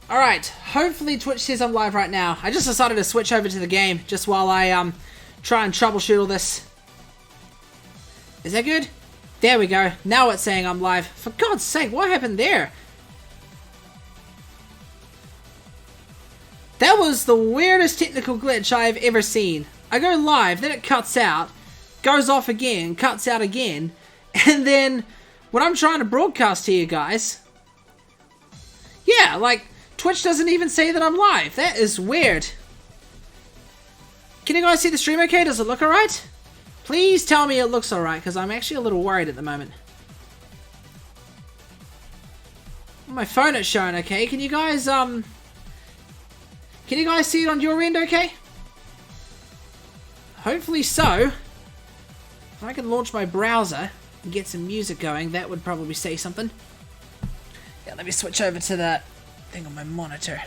Alright, hopefully Twitch says I'm live right now. I just decided to switch over to the game just while I try and troubleshoot all this. Is that good? There we go. Now it's saying I'm live. For God's sake, what happened there? That was the weirdest technical glitch I have ever seen. I go live, then it cuts out, goes off again, cuts out again, and then when I'm trying to broadcast to you guys, yeah, like, Twitch doesn't even say that I'm live. That is weird. Can you guys see the stream okay? Does it look alright? Please tell me it looks alright, because I'm actually a little worried at the moment. On my phone it's showing okay. Can you guys see it on your end okay? Hopefully so. If I can launch my browser and get some music going, that would probably say something. Yeah, let me switch over to that thing on my monitor.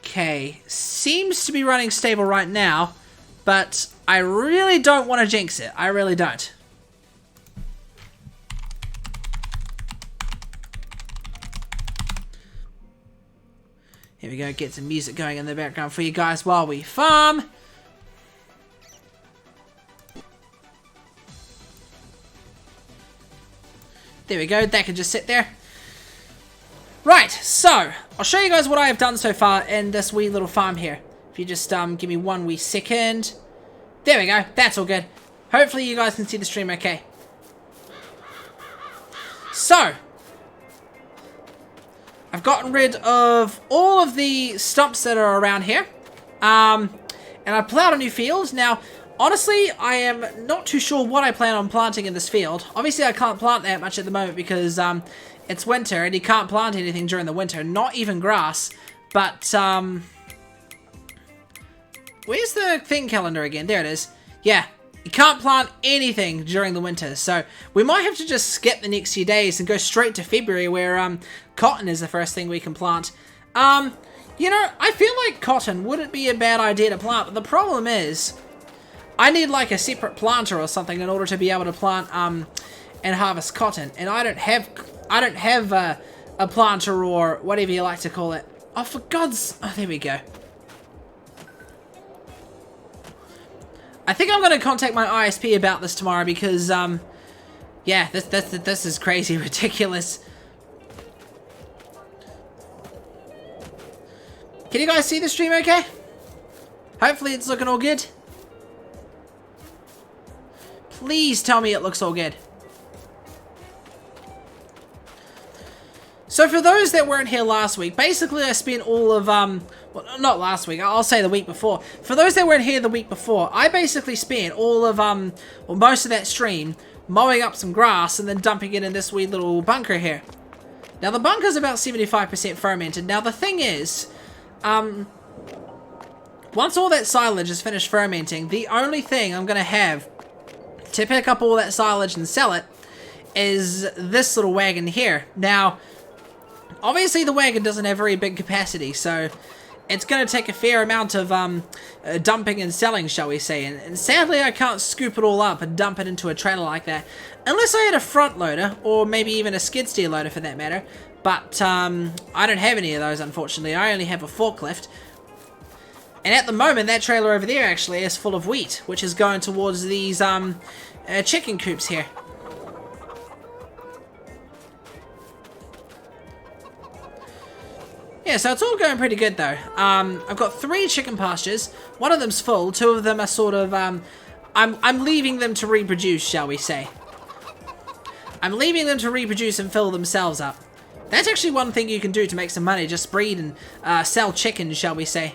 Okay, seems to be running stable right now, but I really don't want to jinx it. I really don't. Here we go, get some music going in the background for you guys while we farm. There we go, that can just sit there. Right, so, I'll show you guys what I have done so far in this wee little farm here. If you just give me one wee second. There we go, that's all good. Hopefully you guys can see the stream okay. So, I've gotten rid of all of the stumps that are around here. And I've plowed a new field. Now, honestly, I am not too sure what I plan on planting in this field. Obviously, I can't plant that much at the moment because it's winter and you can't plant anything during the winter. Not even grass. But, where's the thing calendar again? There it is. Yeah, you can't plant anything during the winter. So, we might have to just skip the next few days and go straight to February where cotton is the first thing we can plant. You know, I feel like cotton wouldn't be a bad idea to plant. But the problem is, I need like a separate planter or something in order to be able to plant and harvest cotton, and I don't have a planter or whatever you like to call it. Oh, for God's! Oh, there we go. I think I'm going to contact my ISP about this tomorrow because yeah, this is crazy ridiculous. Can you guys see the stream okay? Hopefully it's looking all good. Please tell me it looks all good. So for those that weren't here last week, basically I spent all of, well, not last week, I'll say the week before. For those that weren't here the week before, I basically spent all of, well, most of that stream mowing up some grass and then dumping it in this wee little bunker here. Now the bunker's about 75% fermented. Now the thing is, once all that silage is finished fermenting, the only thing I'm going to have to pick up all that silage and sell it is this little wagon here. Now, obviously the wagon doesn't have very big capacity, so it's going to take a fair amount of dumping and selling, shall we say. And sadly, I can't scoop it all up and dump it into a trailer like that, unless I had a front loader, or maybe even a skid steer loader for that matter. But I don't have any of those, unfortunately. I only have a forklift. And at the moment, that trailer over there actually is full of wheat, which is going towards these chicken coops here. Yeah, so it's all going pretty good though. I've got 3 chicken pastures. One of them's full. 2 of them are sort of, I'm leaving them to reproduce, shall we say. I'm leaving them to reproduce and fill themselves up. That's actually one thing you can do to make some money. Just breed and sell chickens, shall we say.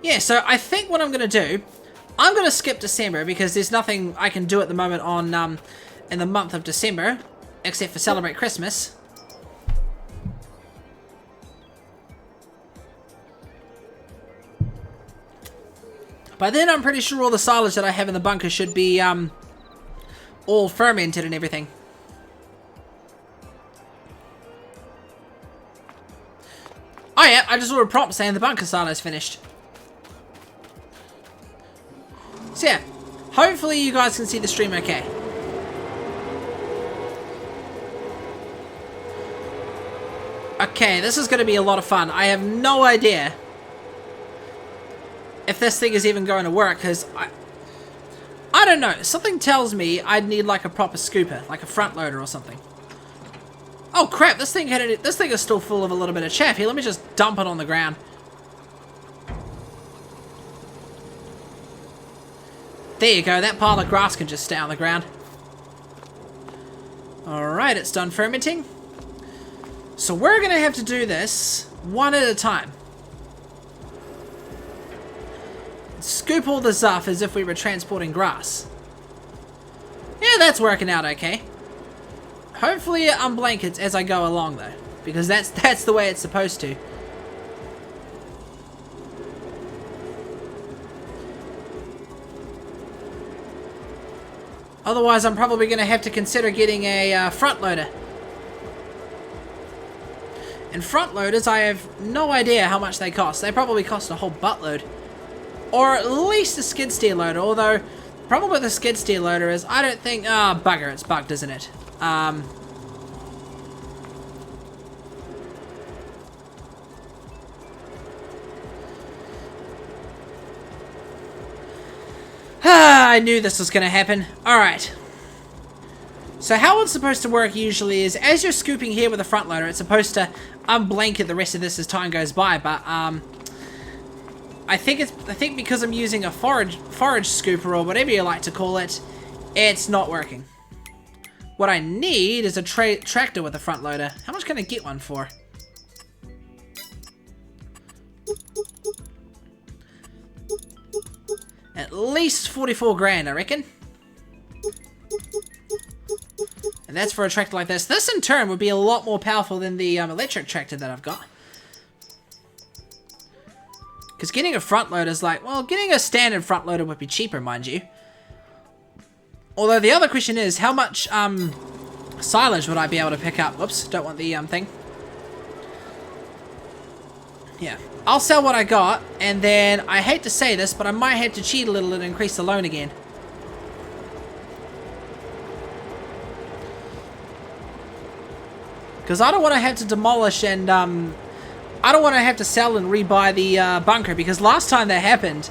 Yeah, so I think what I'm going to do, I'm going to skip December because there's nothing I can do at the moment on in the month of December, except for celebrate Christmas. By then, I'm pretty sure all the silage that I have in the bunker should be all fermented and everything. Oh yeah, I just saw a prompt saying the bunker silo is finished. So yeah, Hopefully you guys can see the stream okay. Okay, this is going to be a lot of fun. I have no idea if this thing is even going to work, because I don't know. Something tells me I'd need like a proper scooper, like a front loader or something. Oh crap, this thing is still full of a little bit of chaff. Here, let me just dump it on the ground. There you go, that pile of grass can just stay on the ground. Alright, it's done fermenting. So we're going to have to do this one at a time. Scoop all this up as if we were transporting grass. Yeah, that's working out okay. Hopefully it unblankets as I go along though, because that's the way it's supposed to. Otherwise I'm probably going to have to consider getting a front loader. And front loaders, I have no idea how much they cost. They probably cost a whole buttload. Or at least a skid steer loader, although the problem with the skid steer loader is I don't think... Ah, bugger, it's bugged, isn't it? I knew this was going to happen. Alright. So how it's supposed to work usually is, as you're scooping here with a front loader, it's supposed to unblanket the rest of this as time goes by, but I think because I'm using a forage scooper or whatever you like to call it, it's not working. What I need is a tractor with a front loader. How much can I get one for? At least 44 grand, I reckon. And that's for a tractor like this. This in turn would be a lot more powerful than the electric tractor that I've got. Because getting a front loader is like, well, getting a standard front loader would be cheaper, mind you. Although the other question is, how much silage would I be able to pick up? Whoops, don't want the thing. Yeah, I'll sell what I got, and then I hate to say this, but I might have to cheat a little and increase the loan again. Because I don't want to have to demolish and, I don't want to have to sell and rebuy the bunker, because last time that happened,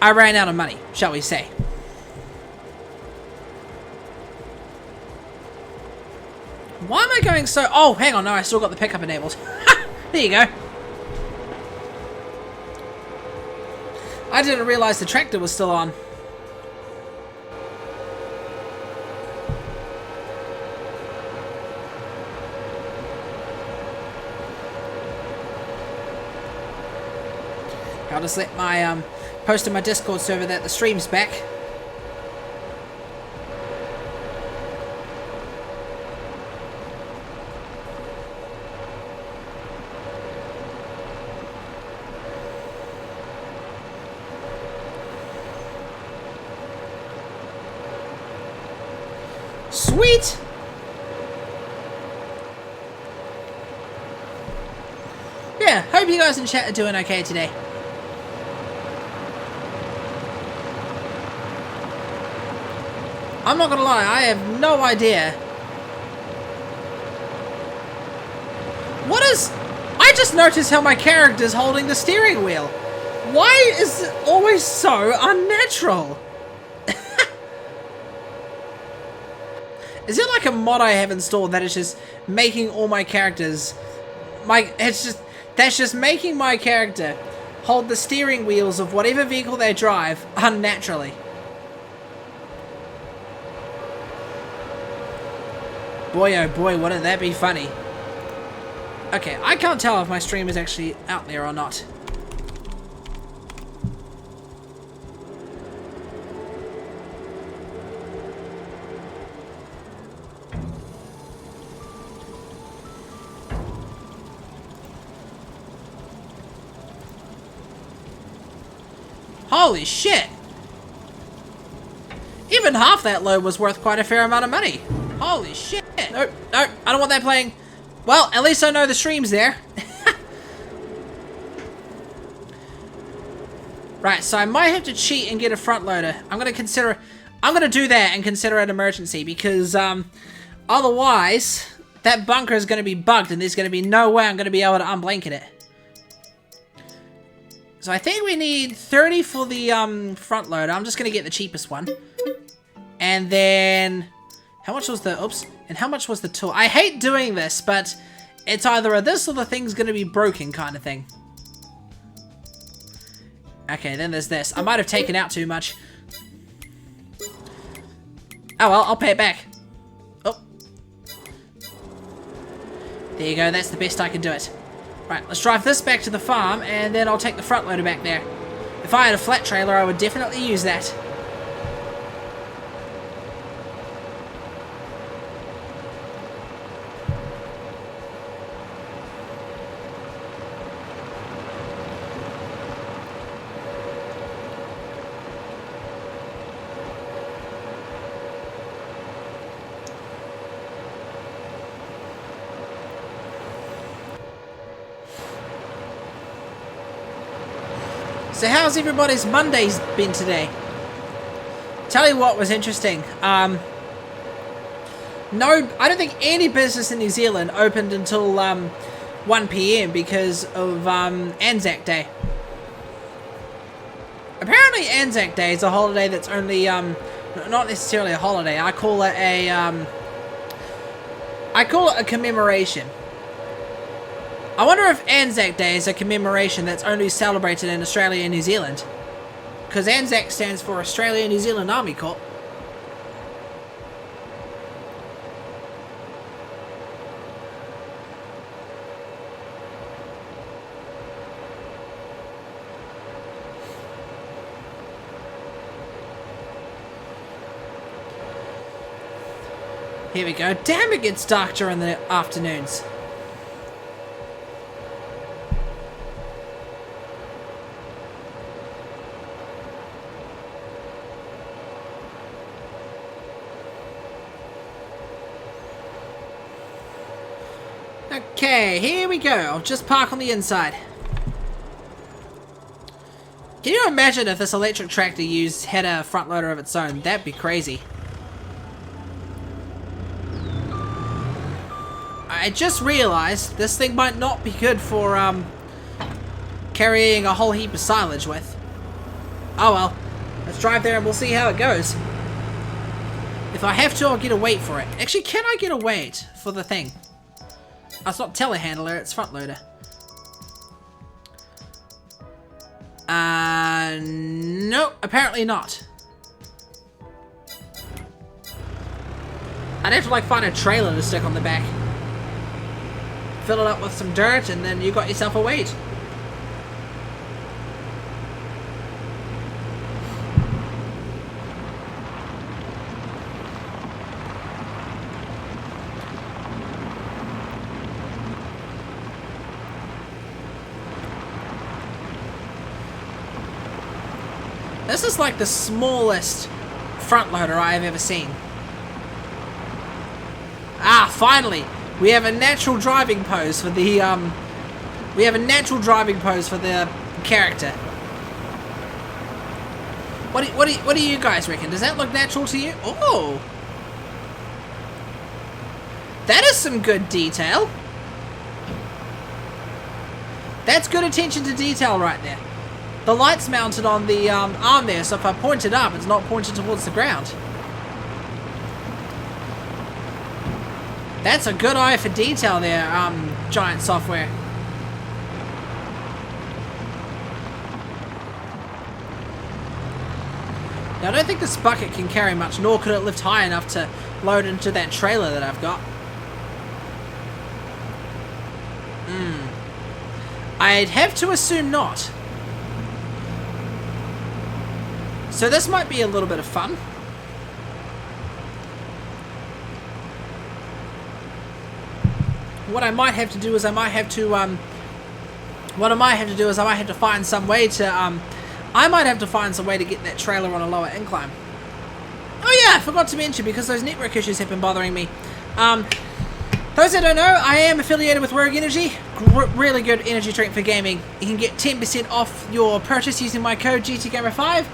I ran out of money, shall we say. Why am I going so... Oh, hang on, no, I still got the pickup enabled. There you go. I didn't realize the tractor was still on. I'll just let my, post in my Discord server that the stream's back. Sweet! Yeah, hope you guys in chat are doing okay today. I'm not gonna lie, I have no idea. What is... I just noticed how my character's holding the steering wheel. Why is it always so unnatural? Is it like a mod I have installed that is just making all my characters... That's just making my character hold the steering wheels of whatever vehicle they drive unnaturally. Boy, oh boy, wouldn't that be funny. Okay, I can't tell if my stream is actually out there or not. Holy shit! Even half that load was worth quite a fair amount of money. Holy shit! Nope, nope, I don't want that playing. Well, at least I know the stream's there. Right, so I might have to cheat and get a front loader. I'm gonna do that and consider it emergency because otherwise that bunker is gonna be bugged and there's gonna be no way I'm gonna be able to unblanket it. So I think we need 30 for the front loader. I'm just gonna get the cheapest one. And then how much was the and how much was the tool? I hate doing this, but it's either this or the thing's gonna be broken kind of thing. Okay, then there's this. I might have taken out too much. Oh well, I'll pay it back. Oh. There you go, that's the best I can do it. Right, let's drive this back to the farm, and then I'll take the front loader back there. If I had a flat trailer, I would definitely use that. So how's everybody's Mondays been today? Tell you what was interesting. No, I don't think any business in New Zealand opened until 1 PM because of Anzac Day. Apparently Anzac Day is a holiday that's only not necessarily a holiday. I call it a commemoration. I wonder if Anzac Day is a commemoration that's only celebrated in Australia and New Zealand. Because Anzac stands for Australia New Zealand Army Corps. Here we go. Damn, it gets dark during the afternoons. Okay, here we go. I'll just park on the inside. Can you imagine if this electric tractor had a front loader of its own? That'd be crazy. I just realized this thing might not be good for carrying a whole heap of silage with. Oh well, let's drive there and we'll see how it goes. If I have to, I'll get a weight for it. Actually, can I get a weight for the thing? Oh, it's not telehandler, it's front loader. No, apparently not. I'd have to like find a trailer to stick on the back. Fill it up with some dirt and then you got yourself a weight. This is like the smallest front loader I have ever seen. Ah, finally! We have a natural driving pose for the, character. What do you guys reckon? Does that look natural to you? Oh! That is some good detail. That's good attention to detail right there. The light's mounted on the arm there, so if I point it up, it's not pointed towards the ground. That's a good eye for detail there, Giant Software. Now, I don't think this bucket can carry much, nor could it lift high enough to load into that trailer that I've got. I'd have to assume not. So this might be a little bit of fun. What I might have to do is I might have to find some way to get that trailer on a lower incline. Oh yeah, I forgot to mention, because those network issues have been bothering me. Those that don't know, I am affiliated with Rogue Energy. Really good energy drink for gaming. You can get 10% off your purchase using my code GTGamer5.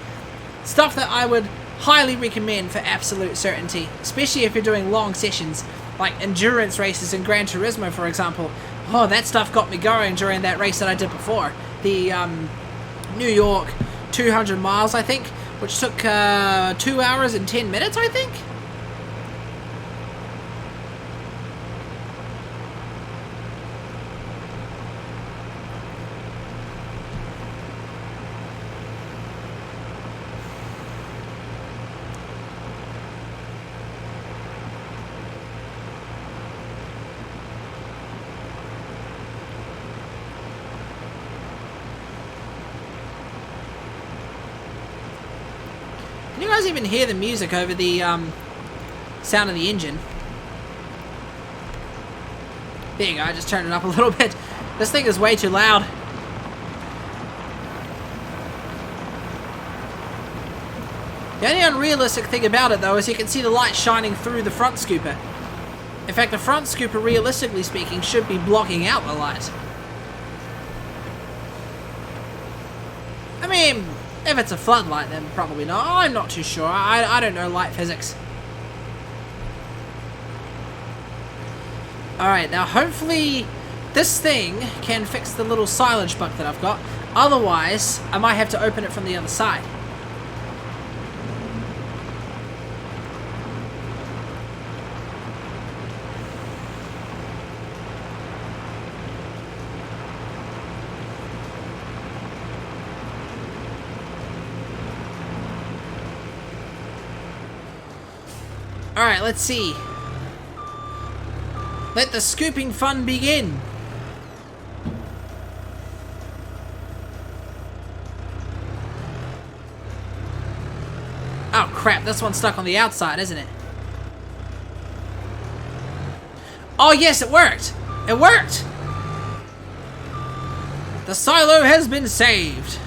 Stuff that I would highly recommend for absolute certainty, especially if you're doing long sessions, like endurance races in Gran Turismo, for example. Oh, that stuff got me going during that race that I did before. The New York 200 miles, I think, which took 2 hours and 10 minutes, I think. Can you guys even hear the music over the sound of the engine? There you go, I just turned it up a little bit. This thing is way too loud. The only unrealistic thing about it though is you can see the light shining through the front scooper. In fact, the front scooper, realistically speaking, should be blocking out the light. I mean, if it's a floodlight, then probably not. I'm not too sure. I don't know light physics. Alright, now hopefully this thing can fix the little silage bug that I've got. Otherwise, I might have to open it from the other side. Alright, let's see. Let the scooping fun begin. Oh crap, this one's stuck on the outside, isn't it? Oh yes, it worked! It worked! The silo has been saved.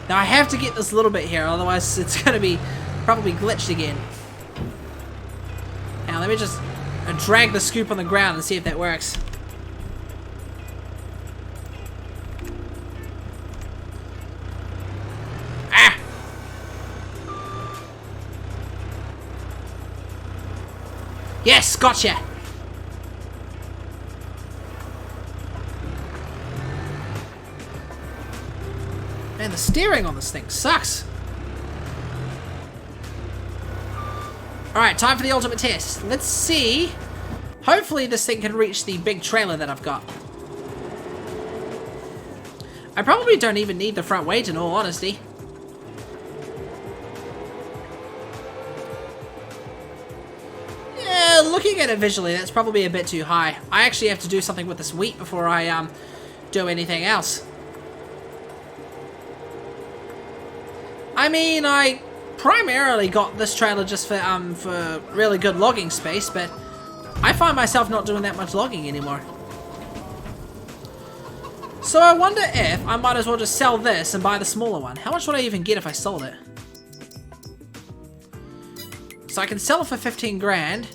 Now I have to get this little bit here, otherwise it's gonna be probably glitched again. Now let me just drag the scoop on the ground and see if that works. Ah! Yes, gotcha! Man, the steering on this thing sucks. Alright, time for the ultimate test. Let's see. Hopefully this thing can reach the big trailer that I've got. I probably don't even need the front weight in all honesty. Yeah, looking at it visually, that's probably a bit too high. I actually have to do something with this wheat before I do anything else. I mean, I primarily got this trailer just for really good logging space, but I find myself not doing that much logging anymore. So I wonder if I might as well just sell this and buy the smaller one. How much would I even get if I sold it? So I can sell it for 15 grand.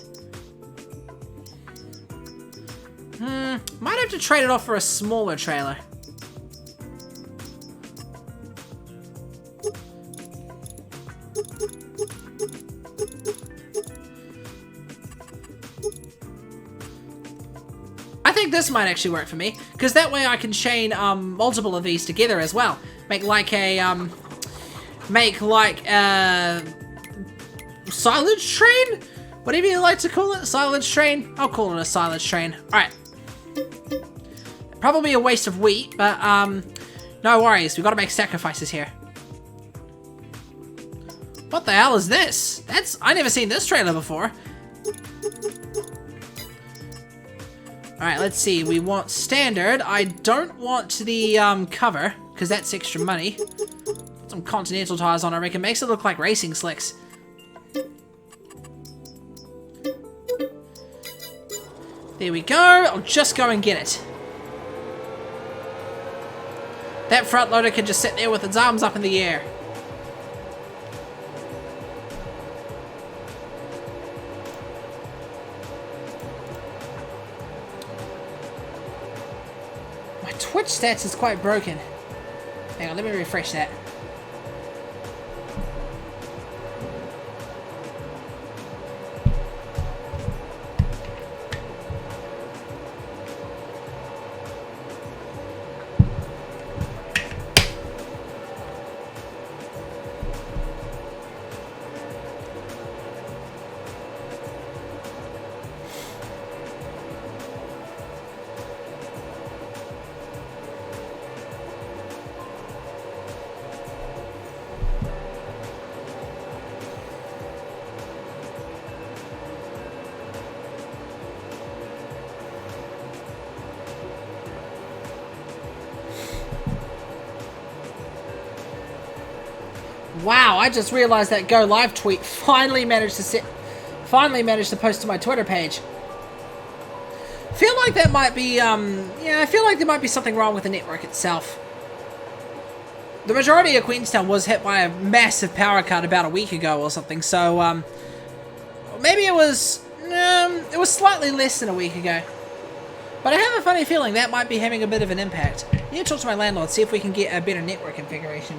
Might have to trade it off for a smaller trailer. I think this might actually work for me, because that way I can chain multiple of these together as well. Make like a silage train? Whatever you like to call it, silage train. I'll call it a silage train. Alright. Probably a waste of wheat, but no worries, we've got to make sacrifices here. What the hell is this? I never seen this trailer before. Alright, let's see. We want standard. I don't want the cover, because that's extra money. Put some Continental tires on, I reckon. Makes it look like racing slicks. There we go. I'll just go and get it. That front loader can just sit there with its arms up in the air. Storage stats is quite broken. Hang on, let me refresh that. Wow, I just realized that Go Live tweet finally managed to post to my Twitter page. Feel like that might be, yeah, I feel like there might be something wrong with the network itself. The majority of Queenstown was hit by a massive power cut about a week ago or something, so, maybe it was slightly less than a week ago. But I have a funny feeling that might be having a bit of an impact. I need to talk to my landlord, see if we can get a better network configuration.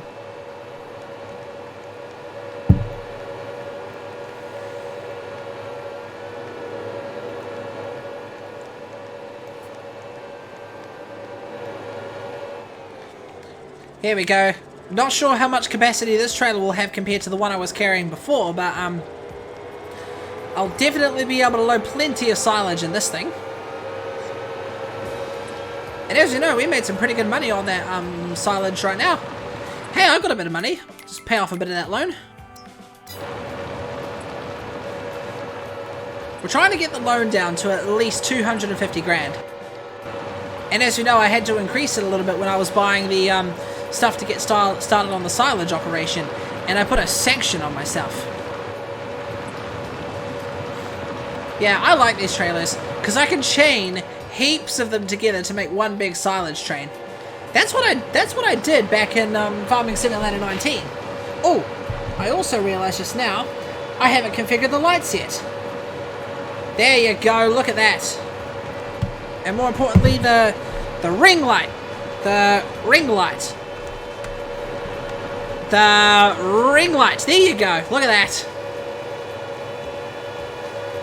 Here we go. Not sure how much capacity this trailer will have compared to the one I was carrying before, but I'll definitely be able to load plenty of silage in this thing. And as you know, we made some pretty good money on that silage right now. Hey, I got a bit of money. Just pay off a bit of that loan. We're trying to get the loan down to at least 250 grand. And as you know, I had to increase it a little bit when I was buying the stuff to get started on the silage operation, and I put a sanction on myself. Yeah, I like these trailers because I can chain heaps of them together to make one big silage train. That's what I did back in Farming Simulator 19. Oh, I also realized just now I haven't configured the lights yet. There you go, look at that. And more importantly, the ring light. The ring light. The ring light. There you go. Look at that.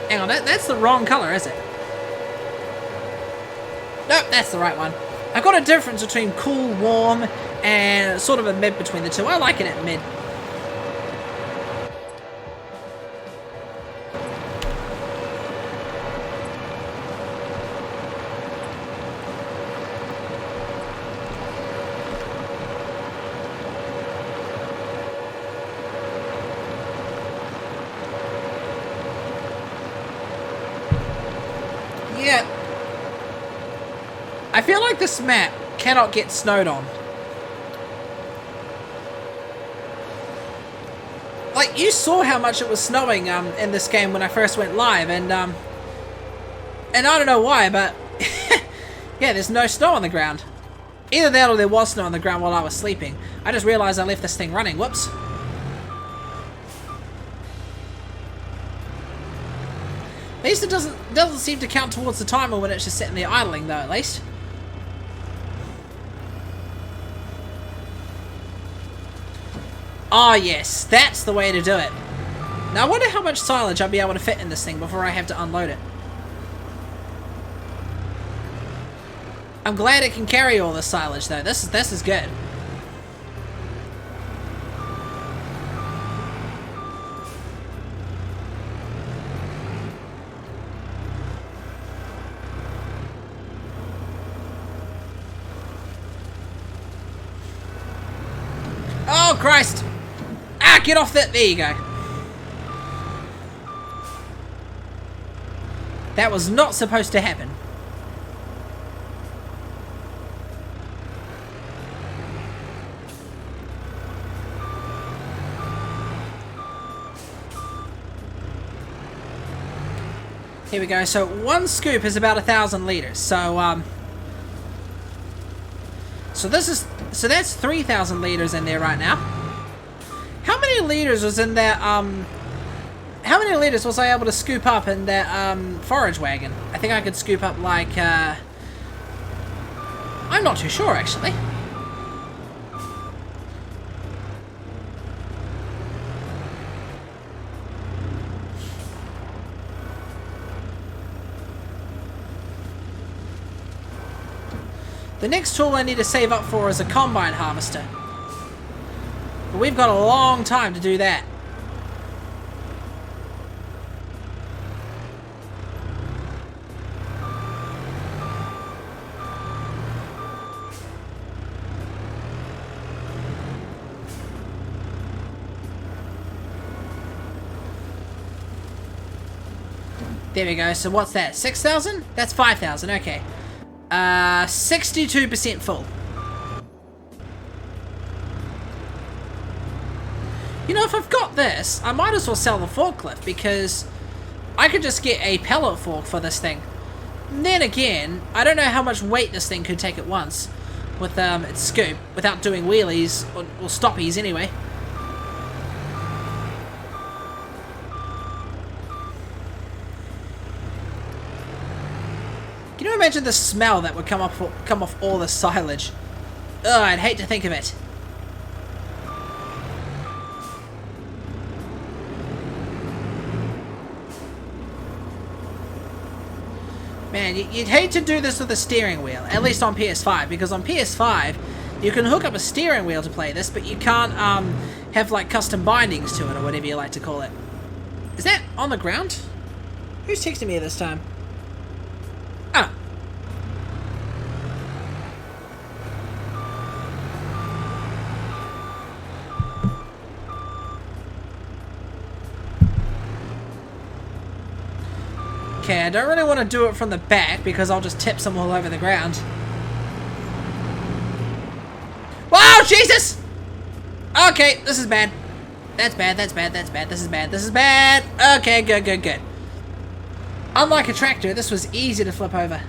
Hang on, that's the wrong color, is it? Nope, that's the right one. I've got a difference between cool, warm, and sort of a mid between the two. I like it at mid. Yeah. I feel like this map cannot get snowed on. Like, you saw how much it was snowing in this game when I first went live, and I don't know why, but yeah, there's no snow on the ground. Either that or there was snow on the ground while I was sleeping. I just realized I left this thing running. Whoops. At least it doesn't seem to count towards the timer when it's just sitting there idling, though, at least. Ah, yes, that's the way to do it. Now, I wonder how much silage I'll be able to fit in this thing before I have to unload it. I'm glad it can carry all this silage, though. This is good. Oh, Christ! Ah, get off that. There you go. That was not supposed to happen. Here we go. So one scoop is about 1,000 liters. So so that's 3,000 liters in there right now. How many liters was in that how many liters was I able to scoop up in that forage wagon? I think I could scoop up like I I'm not too sure, actually. The next tool I need to save up for is a combine harvester. But we've got a long time to do that. There we go. So what's that? 6,000? That's 5,000. Okay. 62% full. You know, if I've got this, I might as well sell the forklift because I could just get a pellet fork for this thing. And then again, I don't know how much weight this thing could take at once with its scoop without doing wheelies or stoppies anyway. Can you imagine the smell that would come off all the silage? Ugh, I'd hate to think of it. Man, you'd hate to do this with a steering wheel, at least on PS5, because on PS5 you can hook up a steering wheel to play this, but you can't have like custom bindings to it or whatever you like to call it. Is that on the ground? Who's texting me this time? Ah. Okay, I don't really want to do it from the back because I'll just tip some all over the ground. Wow, Jesus! Okay, this is bad. That's bad, that's bad, that's bad, this is bad, this is bad. Okay, good, good, good. Unlike a tractor, this was easy to flip over.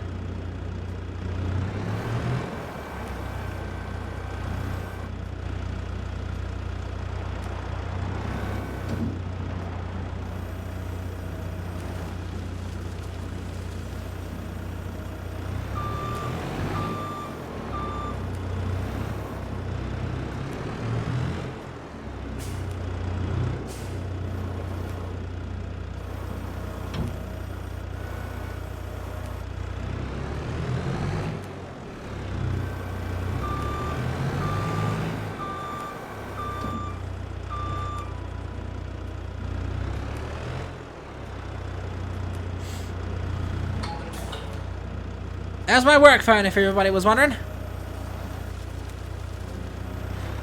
That's my work phone, if everybody was wondering.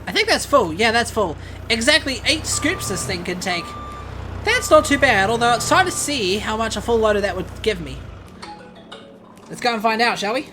I think that's full. Yeah, that's full. Exactly 8 scoops this thing can take. That's not too bad, although it's time to see how much a full load of that would give me. Let's go and find out, shall we?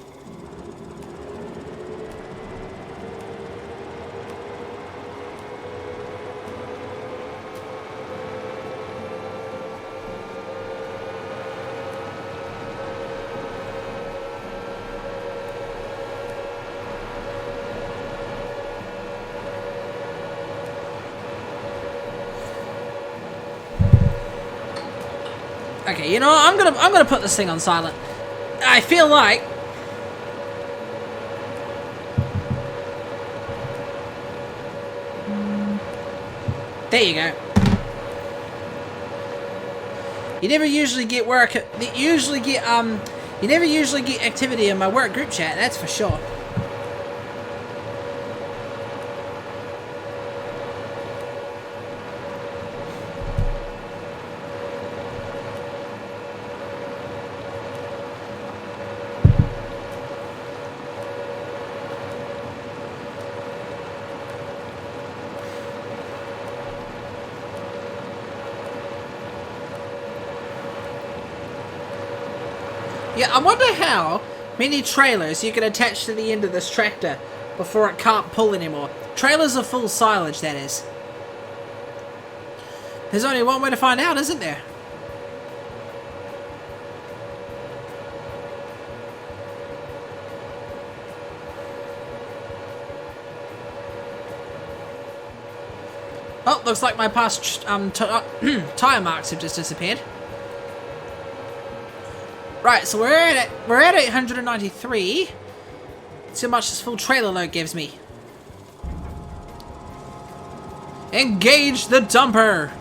Okay, you know what? I'm gonna put this thing on silent. I feel like there you go. You never usually get work. You never usually get activity in my work group chat. That's for sure. Yeah, I wonder how many trailers you can attach to the end of this tractor before it can't pull anymore. Trailers are full silage, that is. There's only one way to find out, isn't there? Oh, looks like my past tire marks have just disappeared. Right, so we're at 893. See how much this full trailer load gives me. Engage the dumper!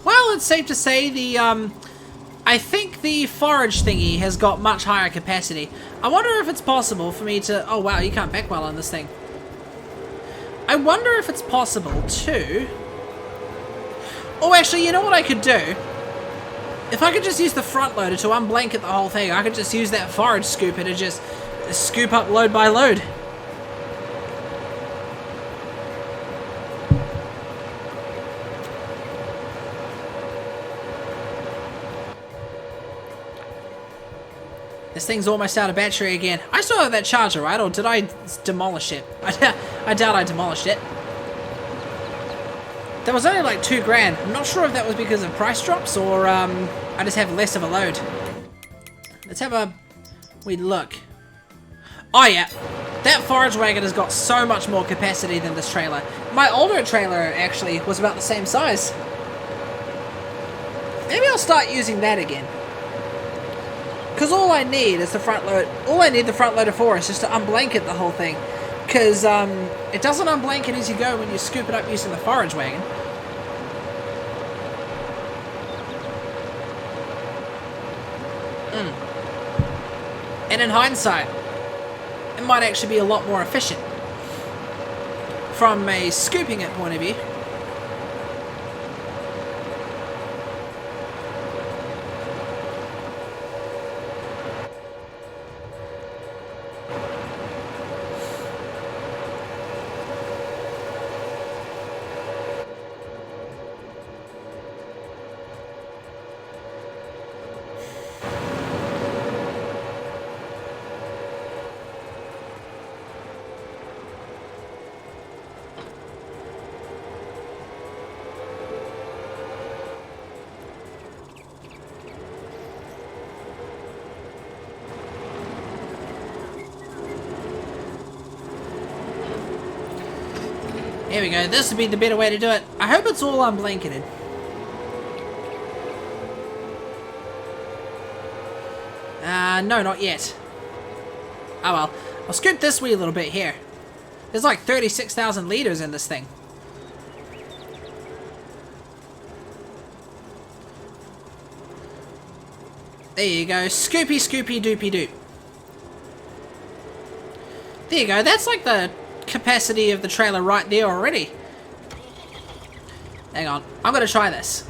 Well, it's safe to say I think the forage thingy has got much higher capacity. I wonder if it's possible for me to... Oh wow, you can't back well on this thing. I wonder if it's possible to... Oh, actually, you know what I could do? If I could just use the front loader to unblanket the whole thing, I could just use that forage scooper to just scoop up load by load. This thing's almost out of battery again. I still have that charger, right? Or did I demolish it? I doubt I demolished it. That was only like $2 grand. I'm not sure if that was because of price drops or I just have less of a load. Let's have a wee look. Oh yeah, that forage wagon has got so much more capacity than this trailer. My older trailer actually was about the same size. Maybe I'll start using that again. Because all I need is the front load. All I need the front loader for is just to unblanket the whole thing. Because it doesn't unblanket as you go when you scoop it up using the forage wagon. And in hindsight, it might actually be a lot more efficient from a scooping it point of view. Here we go, this would be the better way to do it. I hope it's all unblanketed. No, not yet. Oh well, I'll scoop this wee little bit here. There's like 36,000 litres in this thing. There you go, scoopy scoopy doopy doop. There you go, that's like the capacity of the trailer right there already. Hang on, I'm gonna try this.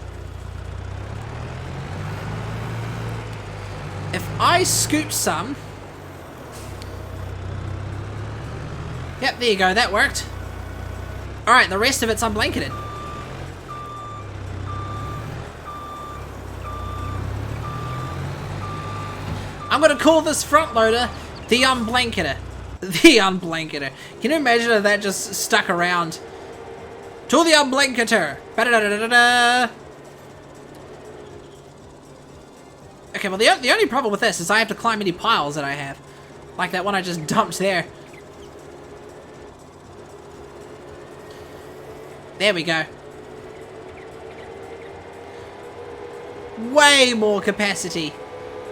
If I scoop some... Yep, there you go, that worked. Alright, the rest of it's unblanketed. I'm gonna call this front loader the Unblanketer. The Unblanketer. Can you imagine if that just stuck around? To the Unblanketer! Ba-da-da-da-da-da! Okay, well the only problem with this is I have to climb any piles that I have. Like that one I just dumped there. There we go. Way more capacity.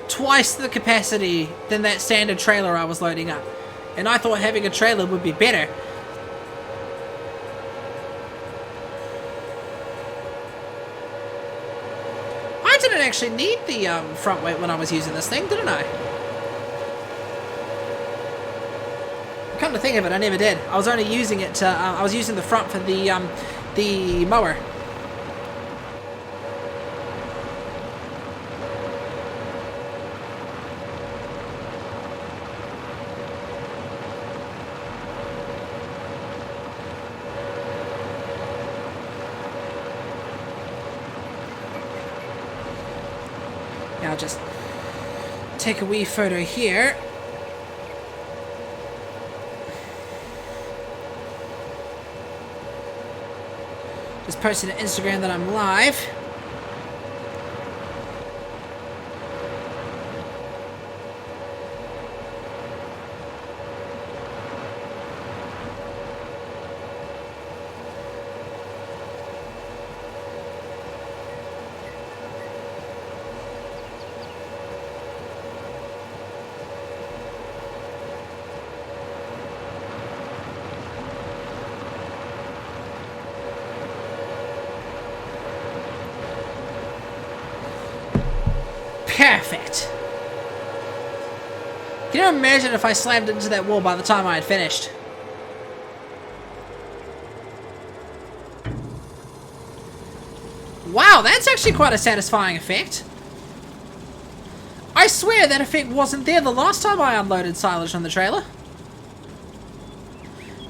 Twice the capacity than that standard trailer I was loading up. And I thought having a trailer would be better. I didn't actually need the front weight when I was using this thing, didn't I? Come to think of it, I never did. I was only using it to, I was using the front for the mower. Now I'll just take a wee photo here. Just posted to Instagram that I'm live. Perfect. Can you imagine if I slammed into that wall by the time I had finished? Wow, that's actually quite a satisfying effect. I swear that effect wasn't there the last time I unloaded silage on the trailer.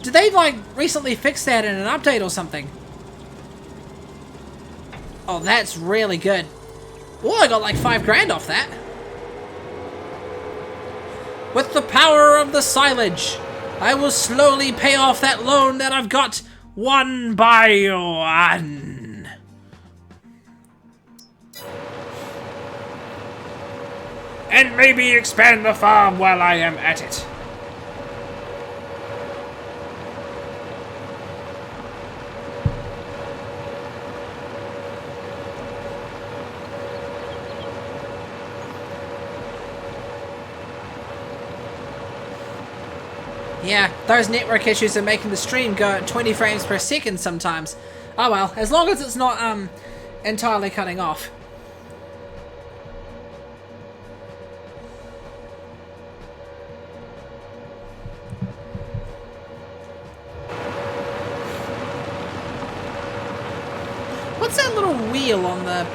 Did they, like, recently fix that in an update or something? Oh, that's really good. Oh, I got like 5 grand off that. With the power of the silage, I will slowly pay off that loan that I've got one by one. And maybe expand the farm while I am at it. Yeah, those network issues are making the stream go at 20 frames per second sometimes. Oh well, as long as it's not entirely cutting off. What's that little wheel on the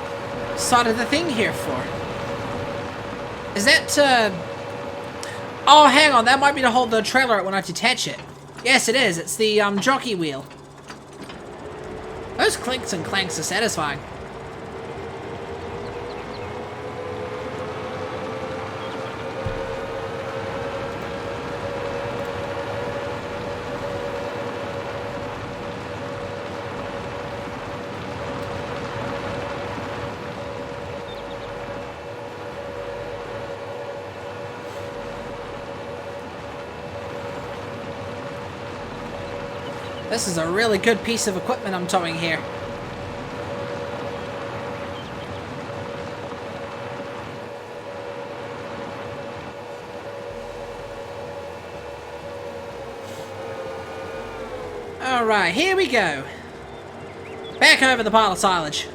side of the thing here for? Is that oh, hang on, that might be to hold the trailer up when I detach it. Yes, it is. It's the jockey wheel. Those clinks and clanks are satisfying. This is a really good piece of equipment I'm towing here. Alright, here we go. Back over the pile of silage.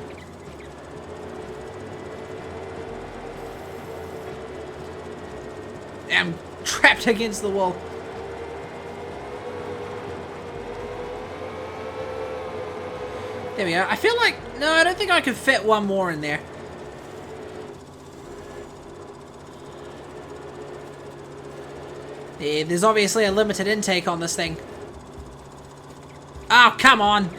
I'm trapped against the wall. There we go. I feel like... No, I don't think I could fit one more in there. Yeah, there's obviously a limited intake on this thing. Oh, come on!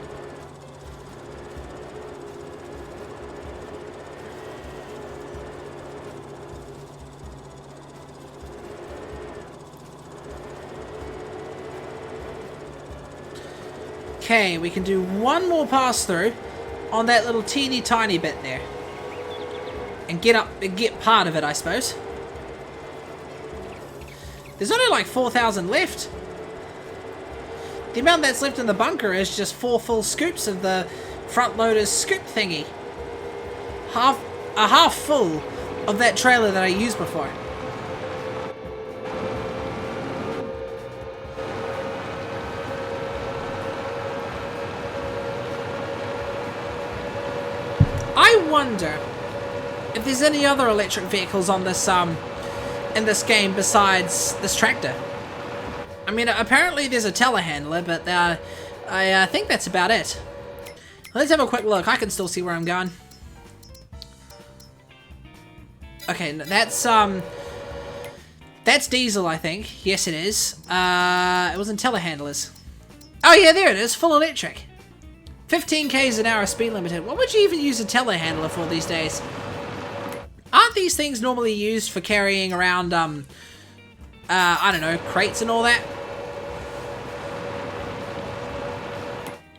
Okay, we can do one more pass through on that little teeny tiny bit there. And get up and get part of it, I suppose. There's only like 4,000 left. The amount that's left in the bunker is just 4 full scoops of the front loader's scoop thingy. A half full of that trailer that I used before. I wonder if there's any other electric vehicles on this in this game besides this tractor. I mean, apparently there's a telehandler, but I think that's about it. Let's have a quick look. I can still see where I'm going. Okay, that's diesel, I think. Yes, it is. It wasn't telehandlers. Oh yeah, there it is. Full electric. 15 k's an hour speed limited. What would you even use a telehandler for these days? Aren't these things normally used for carrying around, I don't know, crates and all that?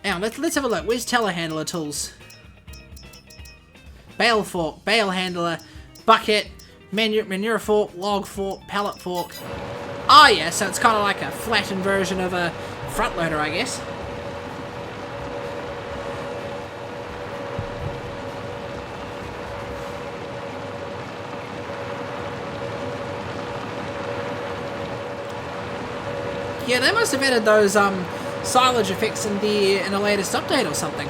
Now, let's have a look. Where's telehandler tools? Bale fork, bale handler, bucket, manure fork, log fork, pallet fork. Ah, yeah, so it's kind of like a flattened version of a front loader, I guess. Yeah, they must have added those silage effects in the latest update or something.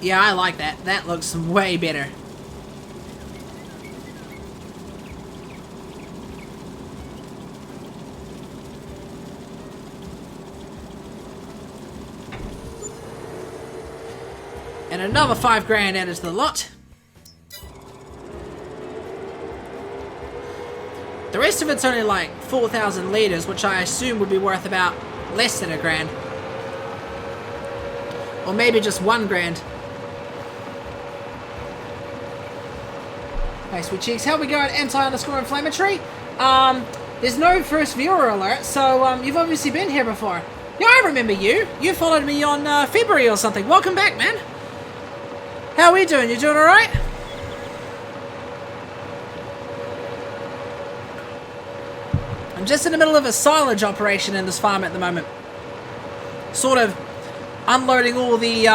Yeah, I like that. That looks way better. And another 5 grand added to the lot. The rest of it's only like 4,000 litres, which I assume would be worth about less than a grand. Or maybe just 1 grand. Hey, sweet cheeks, how we going? Anti_inflammatory? There's no first viewer alert, so you've obviously been here before. Yeah, I remember you. You followed me on February or something. Welcome back, man. How are we doing? You doing alright? I'm just in the middle of a silage operation in this farm at the moment. Sort of unloading all the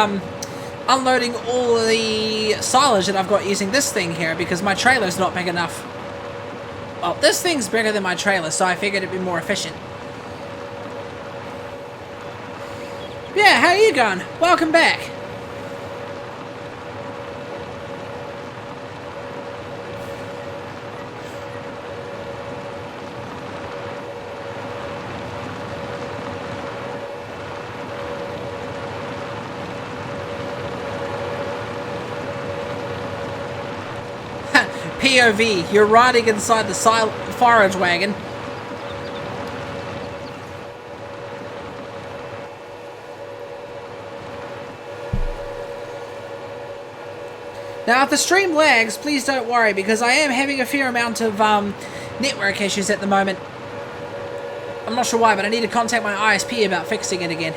silage that I've got using this thing here because my trailer's not big enough. Well, this thing's bigger than my trailer, so I figured it'd be more efficient. Yeah, how are you going? Welcome back. POV, you're riding inside the forage wagon. Now, if the stream lags, please don't worry, because I am having a fair amount of network issues at the moment. I'm not sure why, but I need to contact my ISP about fixing it again.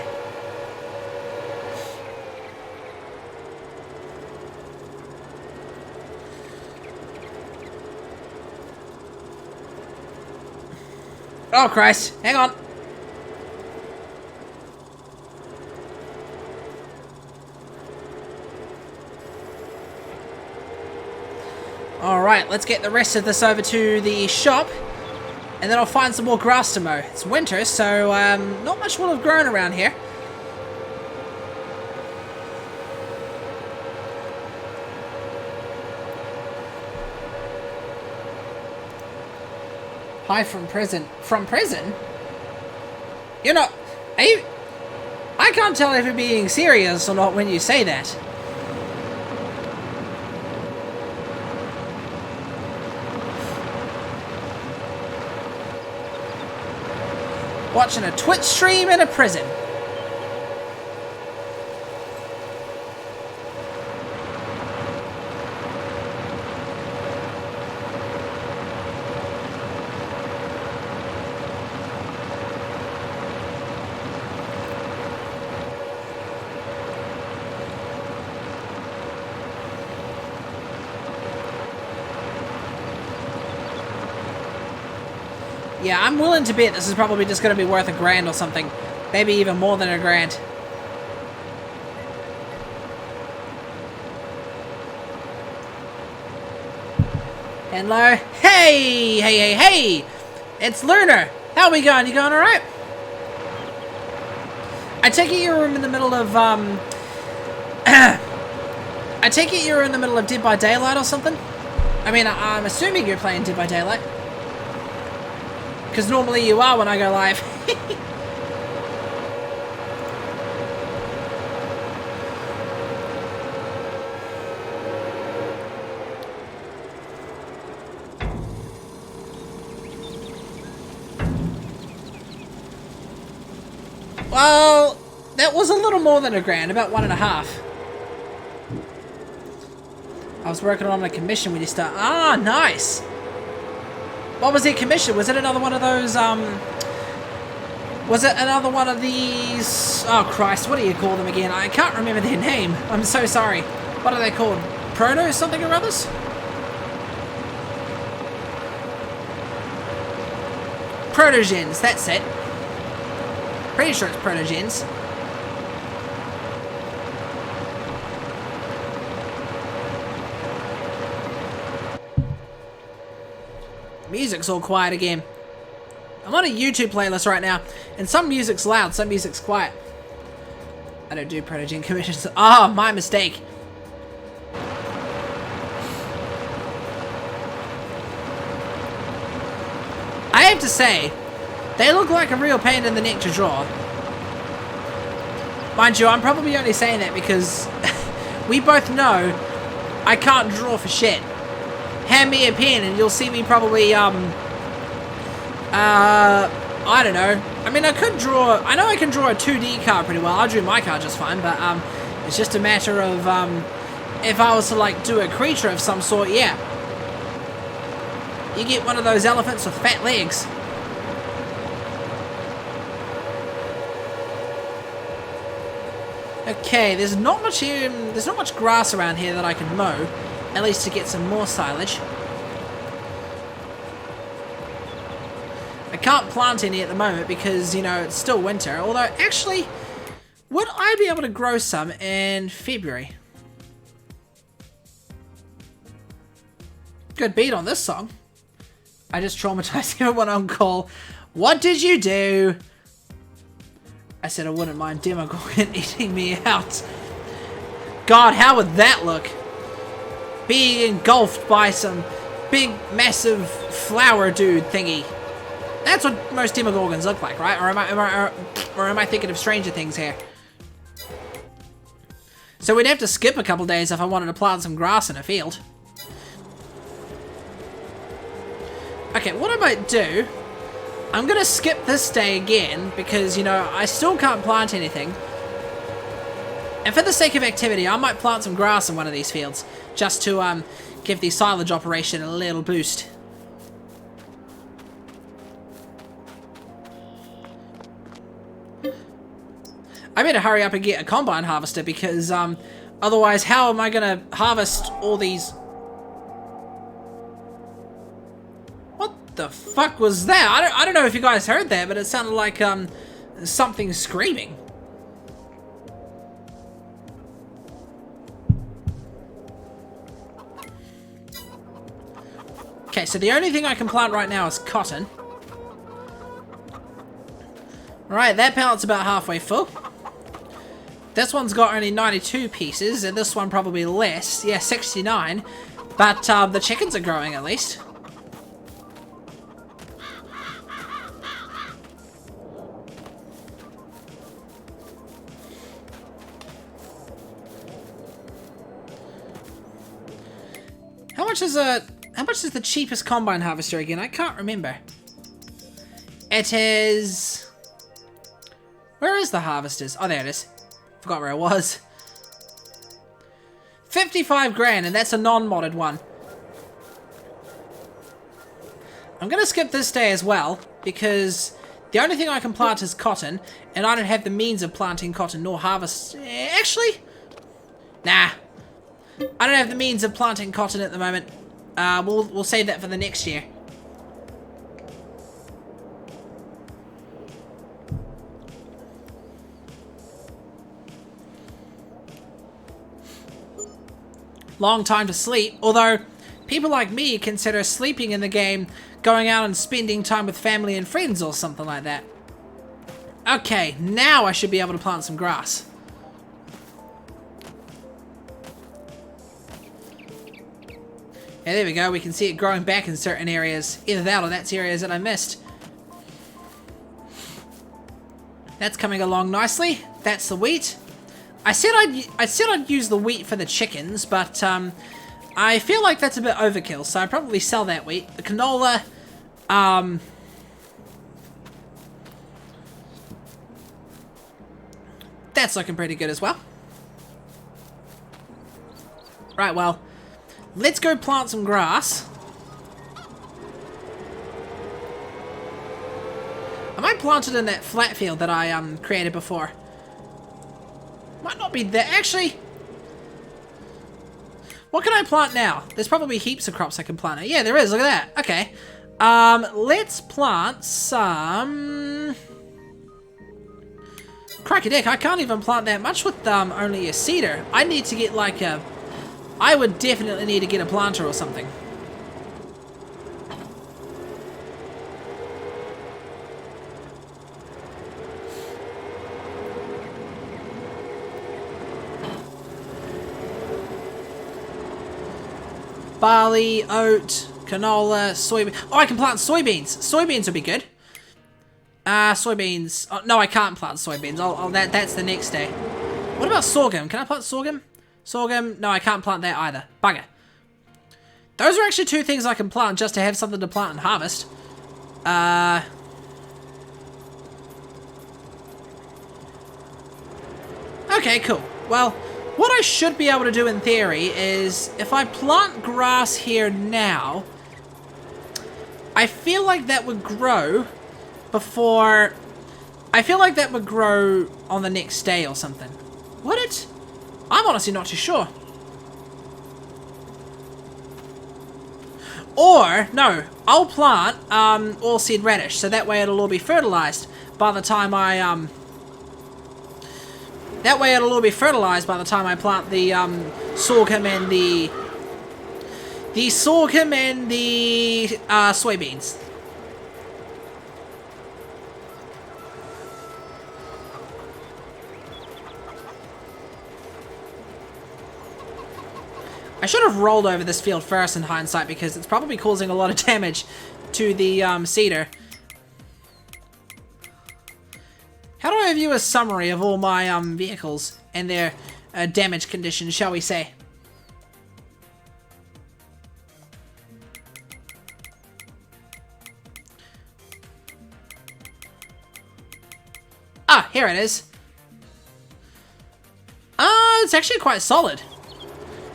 Oh, Christ. Hang on. Alright, let's get the rest of this over to the shop. And then I'll find some more grass to mow. It's winter, so not much will have grown around here. Hi from prison. From prison? You're not... Are you... I can't tell if you're being serious or not when you say that. Watching a Twitch stream in a prison. Yeah, I'm willing to bet this is probably just going to be worth a grand or something. Maybe even more than a grand. Hello? Hey! Hey, hey, hey! It's Lunar! How we going? You going alright? I take it you're in the middle of, I take it you're in the middle of Dead by Daylight or something? I mean, I'm assuming you're playing Dead by Daylight. Because normally you are when I go live. Well, that was a little more than a grand, about 1.5. I was working on a commission when you start. Ah, nice. What was the commission? Was it another one of those, was it another one of these... Oh, Christ, what do you call them again? I can't remember their name. I'm so sorry. What are they called? Proto something or others? Protogens, that's it. Pretty sure it's Protogens. Music's all quiet again. I'm on a YouTube playlist right now, and some music's loud, some music's quiet. I don't do Protogen commissions. Ah, my mistake. have to say, they look like a real pain in the neck to draw. Mind you, I'm probably only saying that because we both know I can't draw for shit. Hand me a pen and you'll see me probably, I don't know. I mean, I know I can draw a 2D card pretty well. I drew my card just fine, but, it's just a matter of, if I was to, like, do a creature of some sort, yeah. You get one of those elephants with fat legs. Okay, there's not much grass around here that I can mow, at least to get some more silage. I can't plant any at the moment because, you know, it's still winter. Although, actually, would I be able to grow some in February? Good beat on this song. I just traumatized everyone on call. What did you do? I said I wouldn't mind Demogorgon eating me out. God, how would that look? Being engulfed by some big, massive flower dude thingy. That's what most Demogorgons look like, right? Or am I thinking of Stranger Things here? So we'd have to skip a couple days if I wanted to plant some grass in a field. Okay, what I might do, I'm gonna skip this day again because, you know, I still can't plant anything. And for the sake of activity, I might plant some grass in one of these fields just to give the silage operation a little boost. I better hurry up and get a combine harvester because otherwise how am I gonna harvest all these... The fuck was that? I don't know if you guys heard that, but it sounded like something screaming. Okay, so the only thing I can plant right now is cotton. Right, that pallet's about halfway full. This one's got only 92 pieces, and this one probably less. Yeah, 69. But the chickens are growing at least. How much is the cheapest combine harvester again? I can't remember. It is... Where is the harvesters? Oh, there it is. Forgot where it was. 55 grand, and that's a non-modded one. I'm gonna skip this day as well, because the only thing I can plant is cotton, and I don't have the means of planting cotton nor harvest... Actually? Nah. I don't have the means of planting cotton at the moment. We'll save that for the next year. Long time to sleep, although people like me consider sleeping in the game going out and spending time with family and friends or something like that. Okay, now I should be able to plant some grass. Yeah, there we go. We can see it growing back in certain areas. Either that or that's areas that I missed. That's coming along nicely. That's the wheat. I said I'd use the wheat for the chickens, but I feel like that's a bit overkill, so I'd probably sell that wheat. The canola, that's looking pretty good as well. Right, well, let's go plant some grass. I might plant it in that flat field that I created before. Might not be there. Actually, what can I plant now? There's probably heaps of crops I can plant. Yeah, there is. Look at that. Okay. Let's plant some... Cracky dick, I can't even plant that much with only a cedar. I need to get like a... I would definitely need to get a planter or something. Barley, oat, Canola, soybean. Oh, I can plant soybeans. Soybeans would be good. Soybeans. Oh, no, I can't plant soybeans. That's the next day. What about sorghum? Can I plant sorghum? Sorghum. No, I can't plant that either. Bugger. Those are actually two things I can plant just to have something to plant and harvest. Okay, cool. Well, what I should be able to do in theory is if I plant grass here now, I feel like that would grow before... I feel like that would grow on the next day or something. Would it? I'm honestly not too sure. Or, no, I'll plant all-seed radish, so that way it'll all be fertilized by the time I, That way it'll all be fertilized by the time I plant the, sorghum and the... sorghum and the, soybeans. I should have rolled over this field first in hindsight because it's probably causing a lot of damage to the cedar. How do I view a summary of all my vehicles and their damage condition, shall we say? Ah, here it is. It's actually quite solid.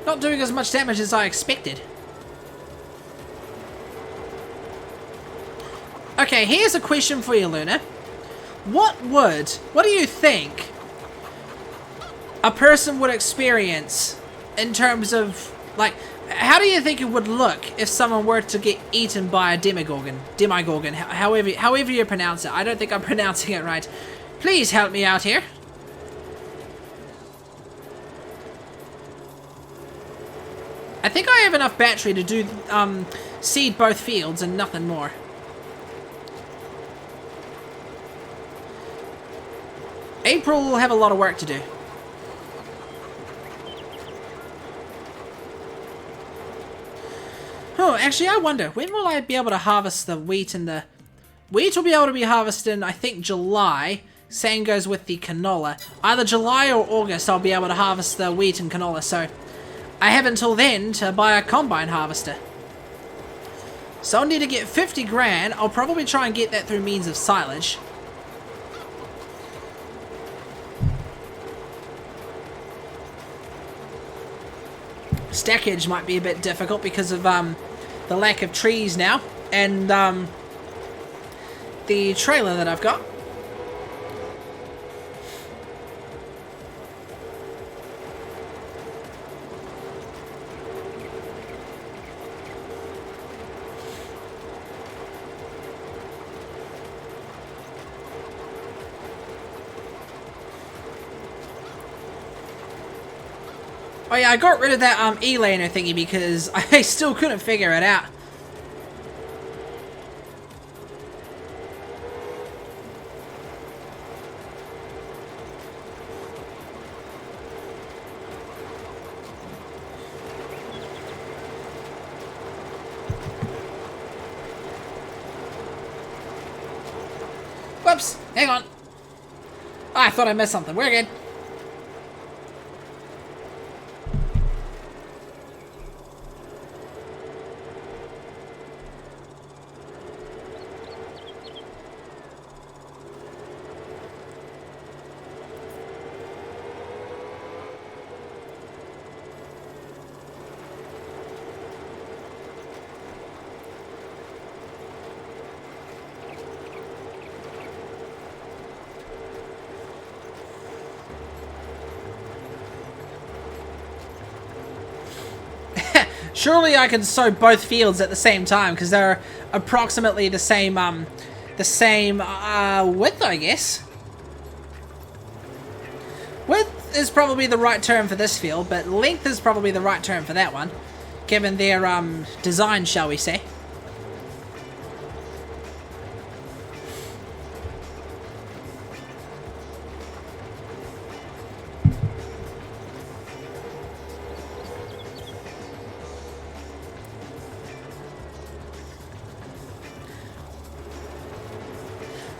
Not doing as much damage as I expected. Okay, here's a question for you, Luna. What do you think a person would experience in terms of, like, how do you think it would look if someone were to get eaten by a demigorgon, however you pronounce it? I don't think I'm pronouncing it right. Please help me out here. I think I have enough battery to do, seed both fields and nothing more. April will have a lot of work to do. Oh, actually, I wonder, when will I be able to harvest the wheat and the... Wheat will be able to be harvested in, I think, July. Same goes with the canola. Either July or August I'll be able to harvest the wheat and canola, so... I have until then to buy a combine harvester. So I'll need to get 50 grand. I'll probably try and get that through means of silage. Stackage might be a bit difficult because of the lack of trees now. And the trailer that I've got. Oh yeah, I got rid of that E-laner thingy because I still couldn't figure it out. Whoops, hang on. Oh, I thought I missed something. We're good. Surely I can sow both fields at the same time because they're approximately the same width, I guess. Width is probably the right term for this field, but length is probably the right term for that one, given their design, shall we say.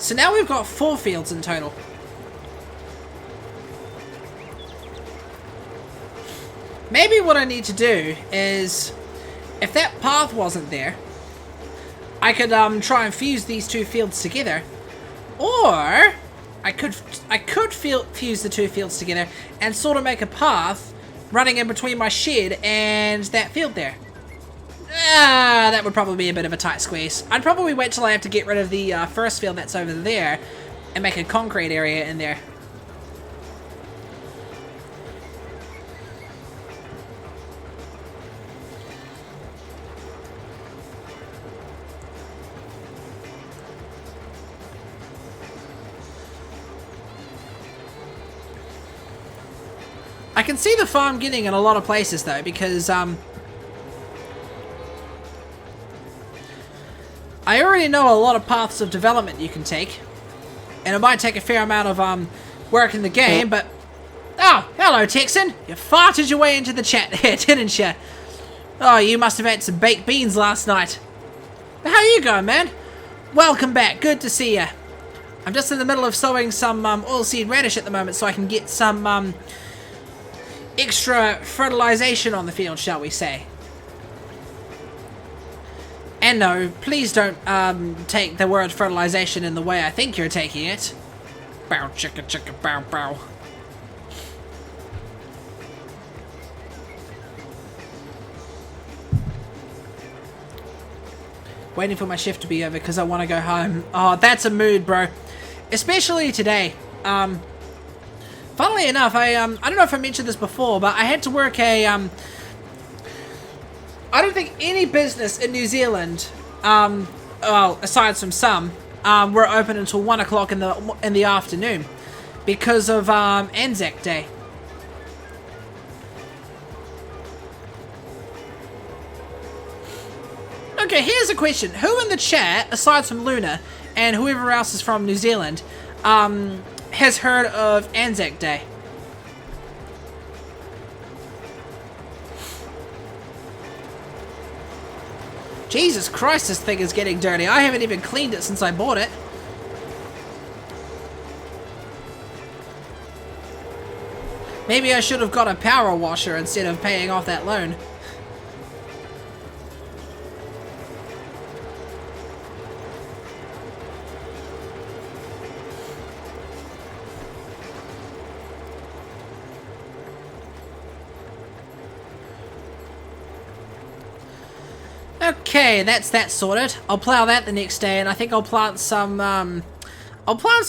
So now we've got 4 fields in total. Maybe what I need to do is, if that path wasn't there, I could try and fuse these 2 fields together, or I could fuse the 2 fields together and sort of make a path running in between my shed and that field there. That would probably be a bit of a tight squeeze. I'd probably wait till I have to get rid of the first field that's over there and make a concrete area in there. I can see the farm getting in a lot of places though, because I already know a lot of paths of development you can take, and it might take a fair amount of work in the game, but... Oh, hello Texan! You farted your way into the chat here, didn't you? Oh, you must have had some baked beans last night. How you going, man? Welcome back, good to see you. I'm just in the middle of sowing some oilseed radish at the moment, so I can get some extra fertilization on the field, shall we say. And no, please don't take the word fertilization in the way I think you're taking it. Bow chicka chicka bow bow. Waiting for my shift to be over because I want to go home. Oh, that's a mood, bro. Especially today. Funnily enough, I don't know if I mentioned this before, but I had to work a I don't think any business in New Zealand, well, aside from some, were open until 1 o'clock in the afternoon because of Anzac Day. Okay, here's a question: who in the chat, aside from Luna and whoever else is from New Zealand, has heard of Anzac Day? Jesus Christ, this thing is getting dirty. I haven't even cleaned it since I bought it. Maybe I should have got a power washer instead of paying off that loan. Okay, that's that sorted. I'll plow that the next day, and I think I'll plant some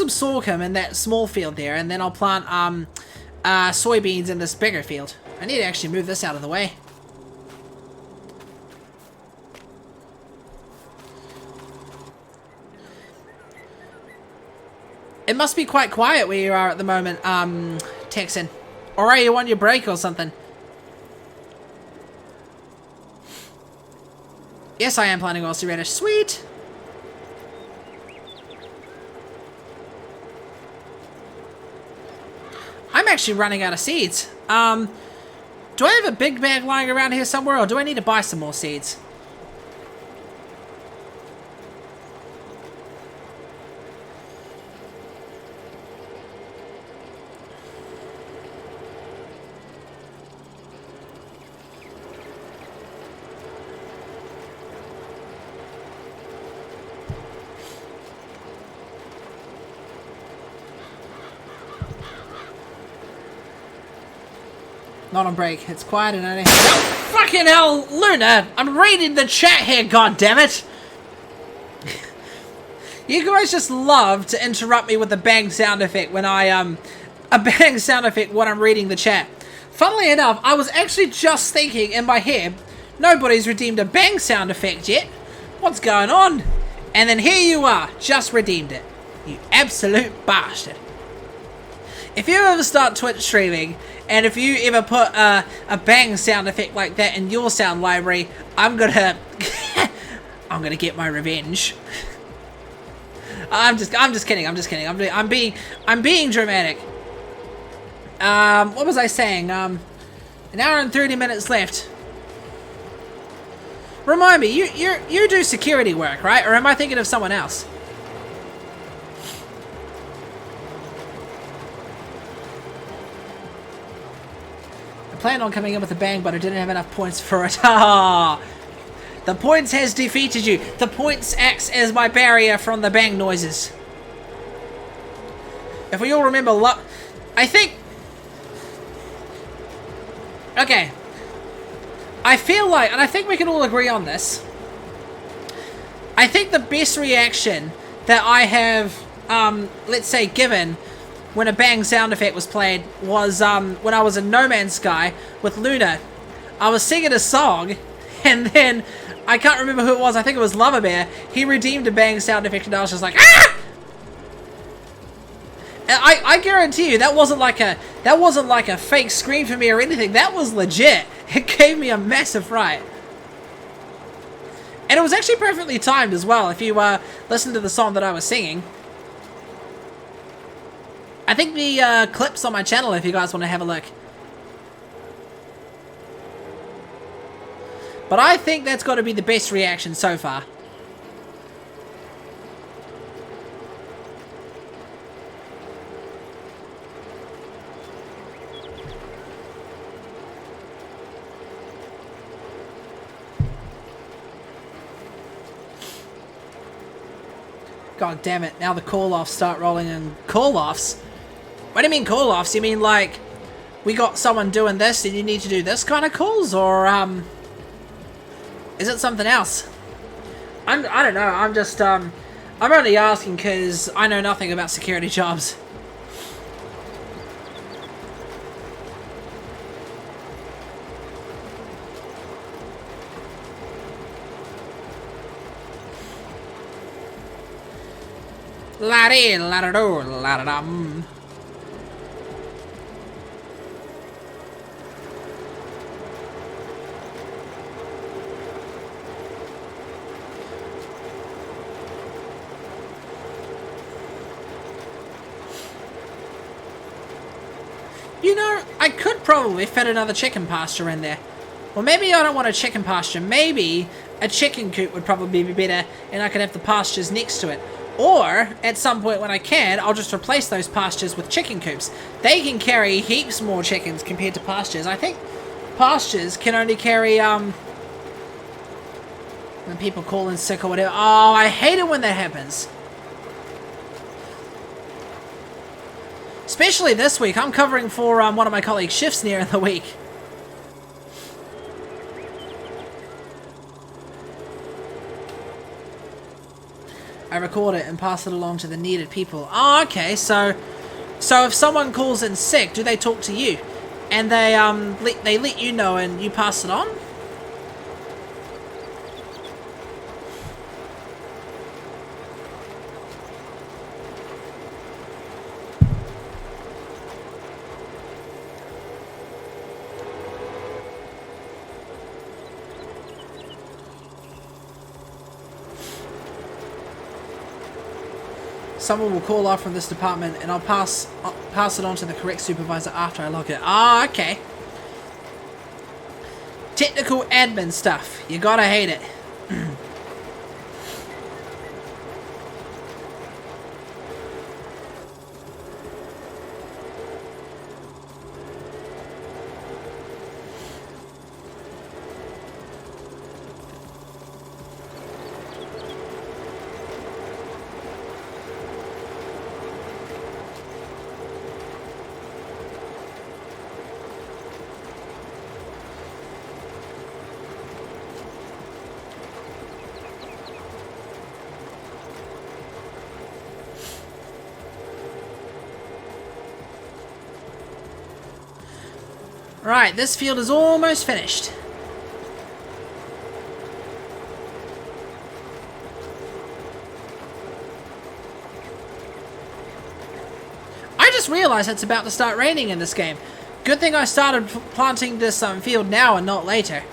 sorghum in that small field there, and then I'll plant soybeans in this bigger field. I need to actually move this out of the way. It must be quite quiet where you are at the moment, Texan. Or are you on your break or something? Yes, I am planting oilseed radish. Sweet! I'm actually running out of seeds. Do I have a big bag lying around here somewhere, or do I need to buy some more seeds? Not on break. It's quiet and I don't have... Oh, fucking hell, Luna! I'm reading the chat here, goddammit! You guys just love to interrupt me with a bang sound effect when a bang sound effect when I'm reading the chat. Funnily enough, I was actually just thinking in my head, nobody's redeemed a bang sound effect yet. What's going on? And then here you are, just redeemed it. You absolute bastard. If you ever start Twitch streaming, and if you ever put a bang sound effect like that in your sound library, I'm gonna I'm gonna get my revenge. I'm just kidding. I'm being dramatic. What was I saying? An hour and 30 minutes left. Remind me, you do security work, right? Or am I thinking of someone else? planned on coming in with a bang, but I didn't have enough points for it. Ah, the points has defeated you. The points acts as my barrier from the bang noises. If we all remember, I think... Okay. I feel like, and I think we can all agree on this, I think the best reaction that I have, let's say, given when a bang sound effect was played was when I was in No Man's Sky with Luna. I was singing a song, and then, I can't remember who it was, I think it was Lover Bear, he redeemed a bang sound effect, and I was just like, ah! And I guarantee you, that wasn't like a fake scream for me or anything, that was legit. It gave me a massive fright. And it was actually perfectly timed as well, if you listen to the song that I was singing. I think the clip's on my channel if you guys want to have a look. But I think that's got to be the best reaction so far. God damn it, now the call-offs start rolling in. Call-offs? What do you mean call-offs? You mean like, we got someone doing this and you need to do this kind of calls? Or, is it something else? I don't know, I'm just, I'm only asking because I know nothing about security jobs. La-dee, la-da-doo, la-da-dum. You know, I could probably fit another chicken pasture in there. Well, maybe I don't want a chicken pasture. Maybe a chicken coop would probably be better, and I could have the pastures next to it. Or, at some point when I can, I'll just replace those pastures with chicken coops. They can carry heaps more chickens compared to pastures. I think pastures can only carry, when people call in sick or whatever. Oh, I hate it when that happens. Especially this week. I'm covering for one of my colleagues' shifts near in the week. I record it and pass it along to the needed people. Oh, okay. So if someone calls in sick, do they talk to you? And they let you know and you pass it on? Someone will call off from this department and I'll pass it on to the correct supervisor after I log it. Ah, okay. Technical admin stuff. You gotta hate it. Right, this field is almost finished. I just realized it's about to start raining in this game. Good thing I started planting this field now and not later.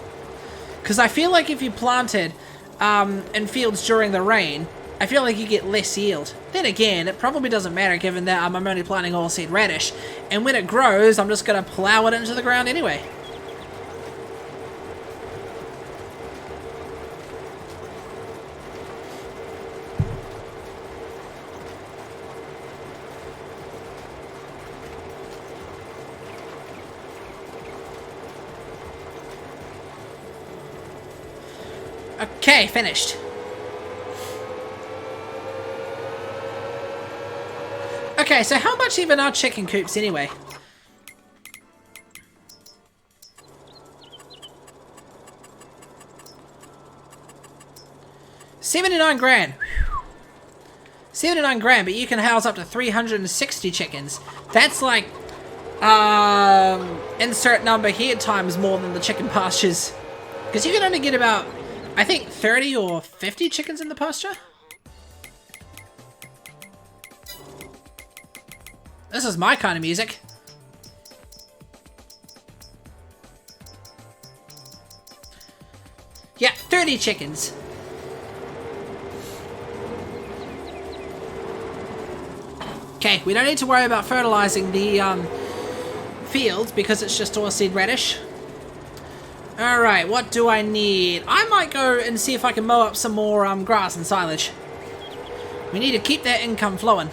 Because I feel like if you planted in fields during the rain, I feel like you get less yield. Then again, it probably doesn't matter given that I'm only planting oilseed radish. And when it grows, I'm just going to plow it into the ground anyway. Okay, finished. Okay, so how much even are chicken coops anyway? $79,000. 79 grand, but you can house up to 360 chickens. That's like, insert number here times more than the chicken pastures. Because you can only get about, I think, 30 or 50 chickens in the pasture. This is my kind of music. Yeah, 30 chickens. Okay, we don't need to worry about fertilizing the fields because it's just oilseed radish. Alright, what do I need? I might go and see if I can mow up some more grass and silage. We need to keep that income flowing.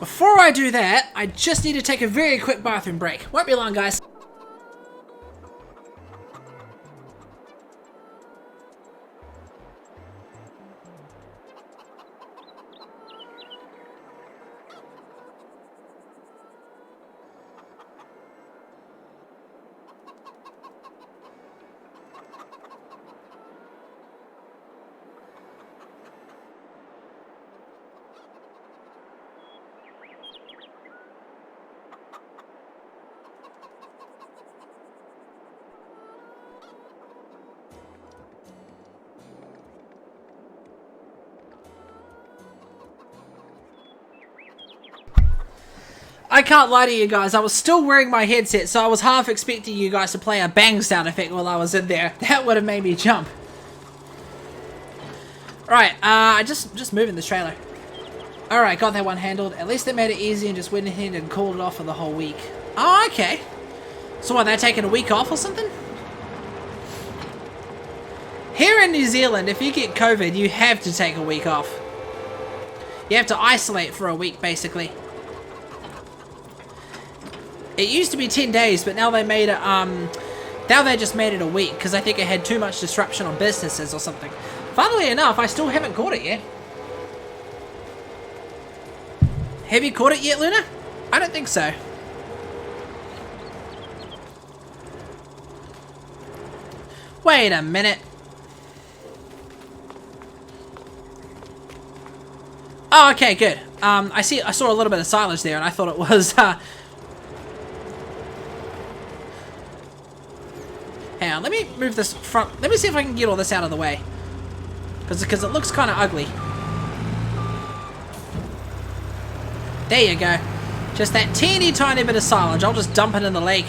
Before I do that, I just need to take a very quick bathroom break. Won't be long, guys. I can't lie to you guys, I was still wearing my headset, so I was half expecting you guys to play a bang sound effect while I was in there. That would have made me jump. Right, just moving this trailer. Alright, got that one handled. At least they made it easy and just went ahead and called it off for the whole week. Oh, okay. So what, they're taking a week off or something? Here in New Zealand, if you get COVID, you have to take a week off. You have to isolate for a week, basically. It used to be 10 days, but now they made it, now they just made it a week, because I think it had too much disruption on businesses or something. Funnily enough, I still haven't caught it yet. Have you caught it yet, Luna? I don't think so. Wait a minute. Oh, okay, good. I saw a little bit of silage there, and I thought it was, Hang on, let me move this front. Let me see if I can get all this out of the way. Because it looks kind of ugly. There you go. Just that teeny tiny bit of silage. I'll just dump it in the lake.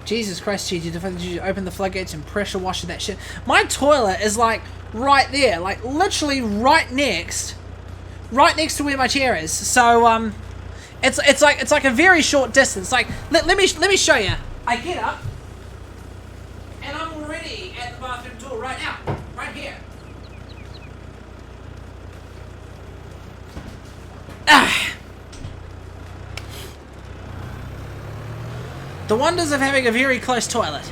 Jesus Christ, Gigi, did you open the floodgates and pressure wash that shit? My toilet is like right there. Like literally right next to where my chair is. So it's like a very short distance. Like let me show you. I get up and I'm already at the bathroom door right now, right here. The wonders of having a very close toilet.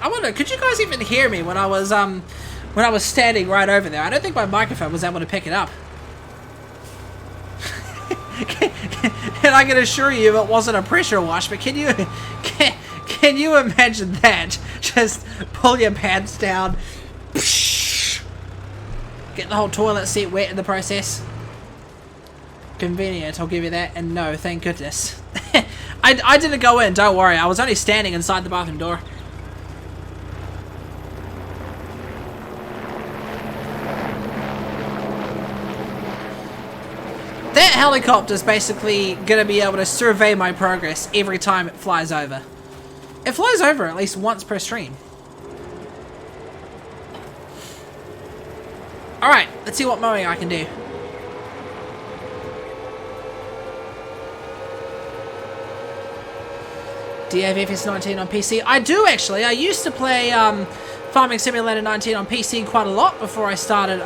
I wonder, could you guys even hear me when I was standing right over there? I don't think my microphone was able to pick it up. And I can assure you it wasn't a pressure wash, but can you imagine that? Just pull your pants down, get the whole toilet seat wet in the process. Convenient, I'll give you that, and no, thank goodness. I didn't go in, don't worry, I was only standing inside the bathroom door. That helicopter's basically gonna be able to survey my progress every time it flies over. It flies over at least once per stream. Alright, let's see what mowing I can do. Do you have FS19 on PC? I do actually. I used to play Farming Simulator 19 on PC quite a lot before I started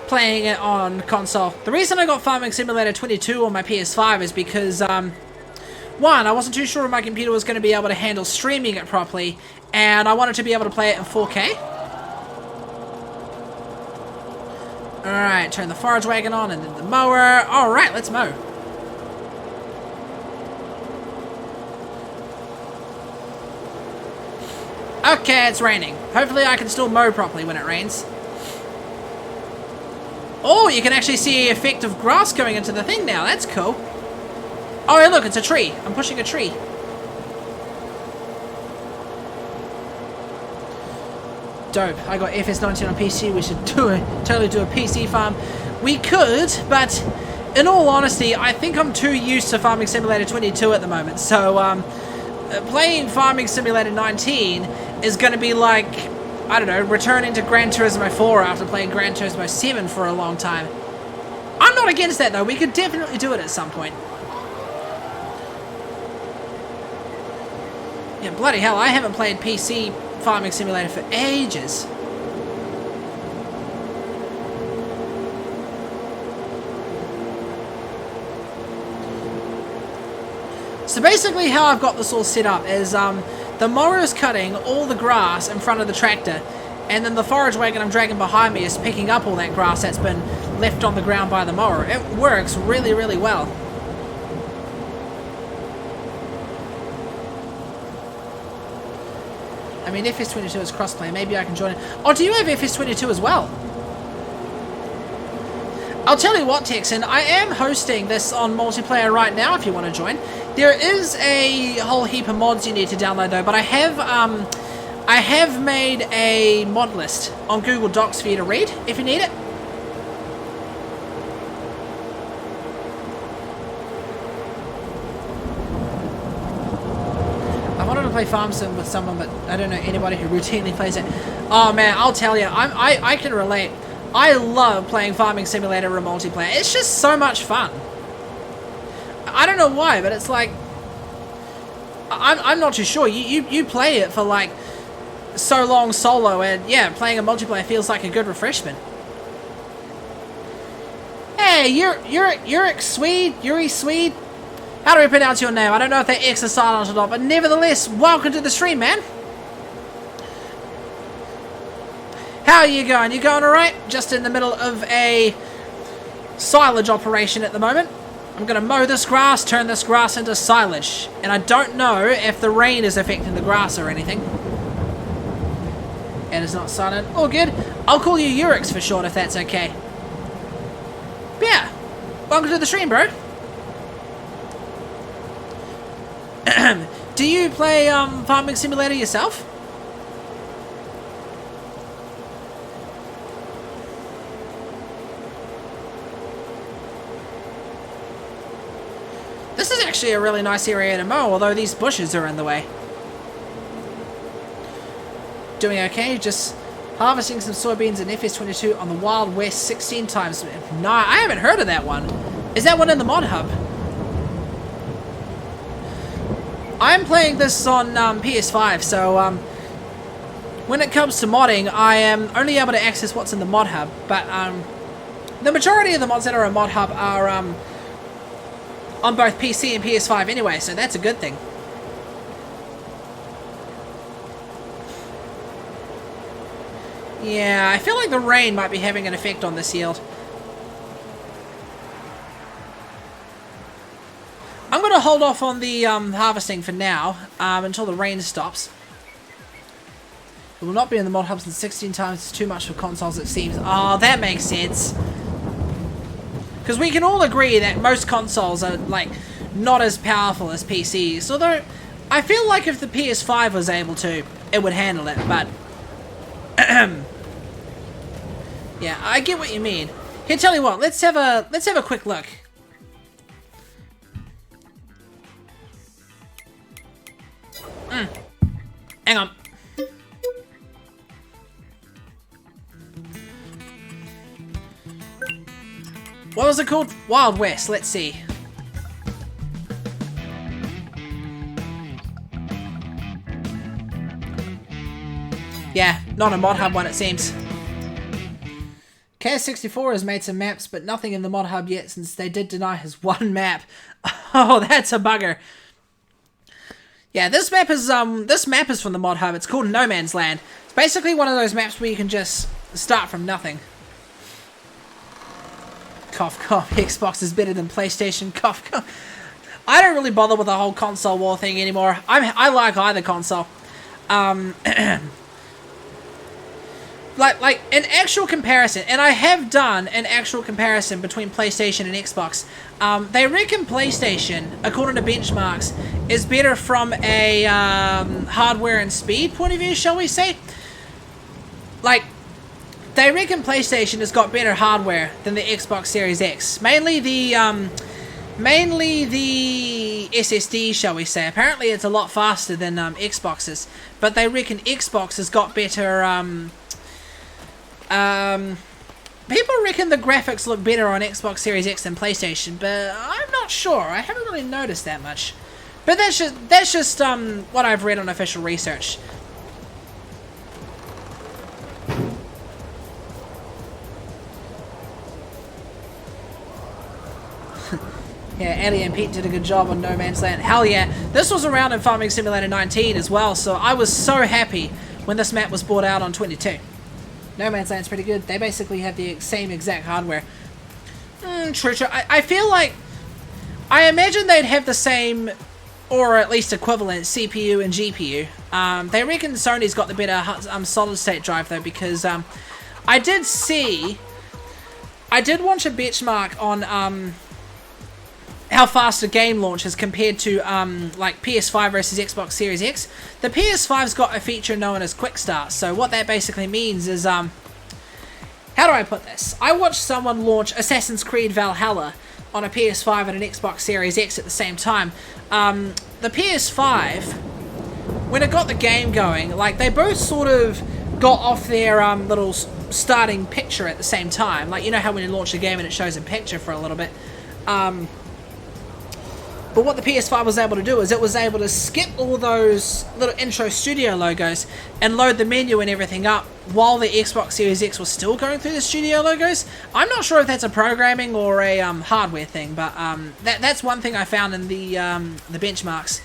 playing it on console. The reason I got Farming Simulator 22 on my PS5 is because, one, I wasn't too sure if my computer was going to be able to handle streaming it properly, and I wanted to be able to play it in 4K. Alright, turn the forage wagon on and then the mower. Alright, let's mow. Okay, it's raining. Hopefully I can still mow properly when it rains. Oh, you can actually see the effect of grass going into the thing now. That's cool. Oh, hey, look, it's a tree. I'm pushing a tree. Dope. I got FS22 on PC. We should totally do a PC farm. We could, but in all honesty, I think I'm too used to Farming Simulator 22 at the moment. So, playing Farming Simulator 19 is going to be like, I don't know, returning to Gran Turismo 4 after playing Gran Turismo 7 for a long time. I'm not against that, though. We could definitely do it at some point. Yeah, bloody hell, I haven't played PC Farming Simulator for ages. So basically how I've got this all set up is the mower is cutting all the grass in front of the tractor, and then the forage wagon I'm dragging behind me is picking up all that grass that's been left on the ground by the mower. It works really, really well. I mean, FS22 is crossplay. Maybe I can join it. Oh, do you have FS22 as well? I'll tell you what, Texan, I am hosting this on multiplayer right now if you want to join. There is a whole heap of mods you need to download though, but I have made a mod list on Google Docs for you to read if you need it. I wanted to play Farm Sim with someone, but I don't know anybody who routinely plays it. Oh man, I'll tell you, I can relate. I love playing Farming Simulator in multiplayer. It's just so much fun. I don't know why, but it's like, I'm not too sure. You play it for like so long solo, and yeah, playing a multiplayer feels like a good refreshment. Hey, Yuri Swede. How do we pronounce your name? I don't know if that X is silent or not, but nevertheless, welcome to the stream, man. How are you going? You going alright? Just in the middle of a silage operation at the moment. I'm going to mow this grass, turn this grass into silage. And I don't know if the rain is affecting the grass or anything. And it's not silent. All good. I'll call you Urix for short if that's okay. But yeah. Welcome to the stream, bro. Do you play Farming Simulator yourself? This is actually a really nice area to mow, although these bushes are in the way. Doing okay, just harvesting some soybeans in FS22 on the Wild West 16 times. No, I haven't heard of that one. Is that one in the mod hub? I'm playing this on PS5, so when it comes to modding, I am only able to access what's in the mod hub, but the majority of the mods that are in mod hub are on both PC and PS5 anyway, so that's a good thing. Yeah, I feel like the rain might be having an effect on this yield. I'm going to hold off on the harvesting for now, until the rain stops. It will not be in the mod hubs in 16 times. It's too much for consoles, it seems. Oh, that makes sense. Because we can all agree that most consoles are, like, not as powerful as PCs. Although, I feel like if the PS5 was able to, it would handle it, but... yeah, I get what you mean. Here, tell you what, let's have a quick look. Hang on. What was it called? Wild West. Let's see. Yeah, not a mod hub one, it seems. KS64 has made some maps, but nothing in the mod hub yet, since they did deny his one map. Oh, that's a bugger. Yeah, this map is from the mod hub. It's called No Man's Land. It's basically one of those maps where you can just start from nothing. Cough, cough. Xbox is better than PlayStation. Cough, cough. I don't really bother with the whole console war thing anymore. I like either console. Like an actual comparison, and I have done an actual comparison between PlayStation and Xbox. They reckon PlayStation, according to benchmarks, is better from a hardware and speed point of view, shall we say? Like, they reckon PlayStation has got better hardware than the Xbox Series X. Mainly the SSD, shall we say. Apparently it's a lot faster than Xbox's, but they reckon Xbox has got better... people reckon the graphics look better on Xbox Series X than PlayStation, but I'm not sure. I haven't really noticed that much. But that's just what I've read on official research. Yeah, Ellie and Pete did a good job on No Man's Land. Hell yeah. This was around in Farming Simulator 19 as well, so I was so happy when this map was brought out on 22. No Man's Land's pretty good. They basically have the same exact hardware. True. I feel like... I imagine they'd have the same, or at least equivalent, CPU and GPU. They reckon Sony's got the better solid-state drive, though, because I did watch a benchmark on... how fast a game launches compared to like PS5 versus Xbox Series X. The PS5's got a feature known as Quick Start. So what that basically means is, how do I put this? I watched someone launch Assassin's Creed Valhalla on a PS5 and an Xbox Series X at the same time. The PS5, when it got the game going, like they both sort of got off their little starting picture at the same time. Like, you know how when you launch a game and it shows a picture for a little bit. But what the PS5 was able to do is it was able to skip all those little intro studio logos and load the menu and everything up while the Xbox Series X was still going through the studio logos. I'm not sure if that's a programming or a hardware thing, but that's one thing I found in the benchmarks.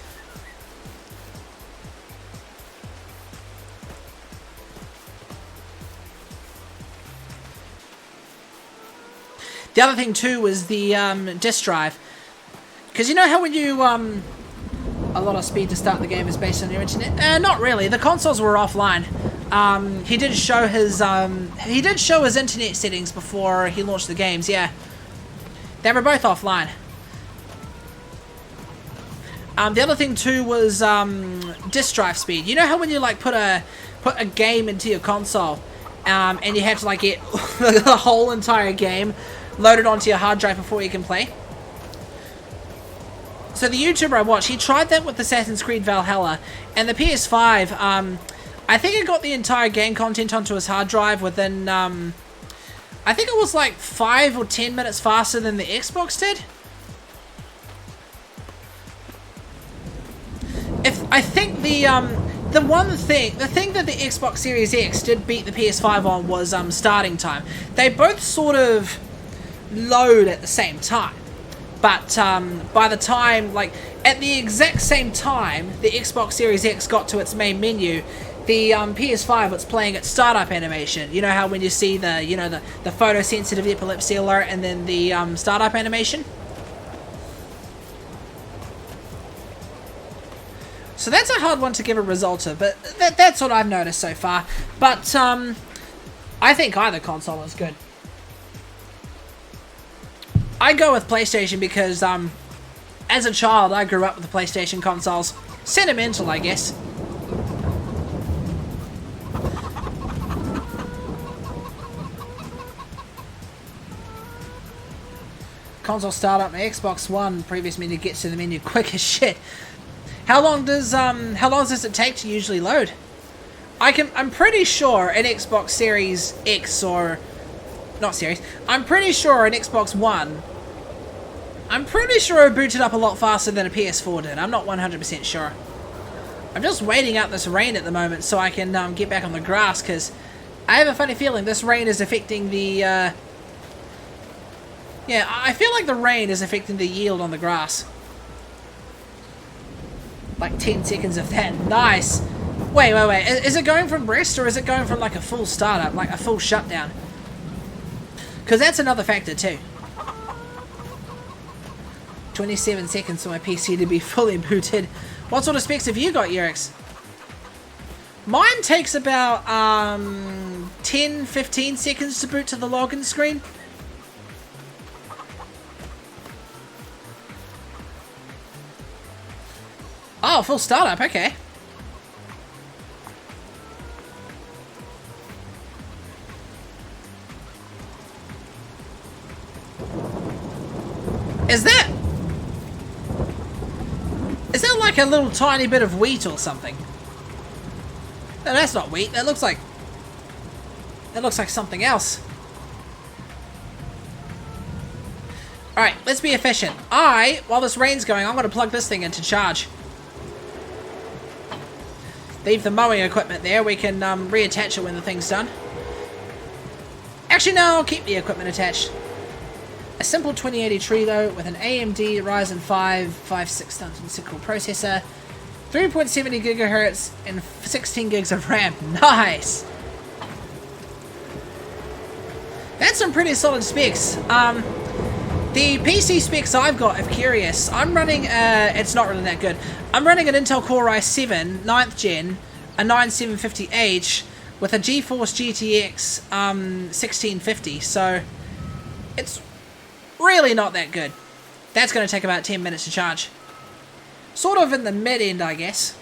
The other thing too was the disk drive. Because you know how when you, a lot of speed to start the game is based on your internet? Not really. The consoles were offline. He did show his internet settings before he launched the games, yeah. They were both offline. The other thing too was disk drive speed. You know how when you like put a game into your console, and you have to like get the whole entire game loaded onto your hard drive before you can play? So the YouTuber I watched, he tried that with Assassin's Creed Valhalla, and the PS5, I think it got the entire game content onto his hard drive within, I think it was like 5 or 10 minutes faster than the Xbox did. I think the thing that the Xbox Series X did beat the PS5 on was starting time. They both sort of load at the same time. But by the time, like, at the exact same time the Xbox Series X got to its main menu, the PS5 was playing its startup animation. You know how when you see the, you know, the photosensitive epilepsy alert and then the startup animation? So that's a hard one to give a result of, but that's what I've noticed so far. But I think either console is good. I go with PlayStation because, as a child, I grew up with the PlayStation consoles. Sentimental, I guess. Console startup, my Xbox One previous menu gets to the menu quick as shit. How long does it take to usually load? I'm pretty sure an Xbox Series X or not Series. I'm pretty sure an Xbox One. I'm pretty sure it booted up a lot faster than a PS4 did. I'm not 100% sure. I'm just waiting out this rain at the moment so I can get back on the grass, because I have a funny feeling this rain is affecting the... Yeah, I feel like the rain is affecting the yield on the grass. Like 10 seconds of that. Nice. Wait. Is it going from rest, or is it going from like a full startup, like a full shutdown? Because that's another factor too. 27 seconds for my PC to be fully booted. What sort of specs have you got, Yerix? Mine takes about 10-15 seconds to boot to the login screen. Oh, full startup, okay. Is that like a little tiny bit of wheat or something? No, that's not wheat. That looks like something else. Alright, let's be efficient. While this rain's going, I'm going to plug this thing into charge. Leave the mowing equipment there. We can reattach it when the thing's done. Actually, no, I'll keep the equipment attached. A simple 2080 Trio with an AMD Ryzen 5 5600 processor, 3.70 gigahertz, and 16 gigs of RAM. Nice! That's some pretty solid specs. The PC specs I've got, if curious, I'm running, it's not really that good. I'm running an Intel Core i7, 9th gen, a 9750H, with a GeForce GTX 1650, so it's really not that good. That's going to take about 10 minutes to charge. Sort of in the mid-end, I guess.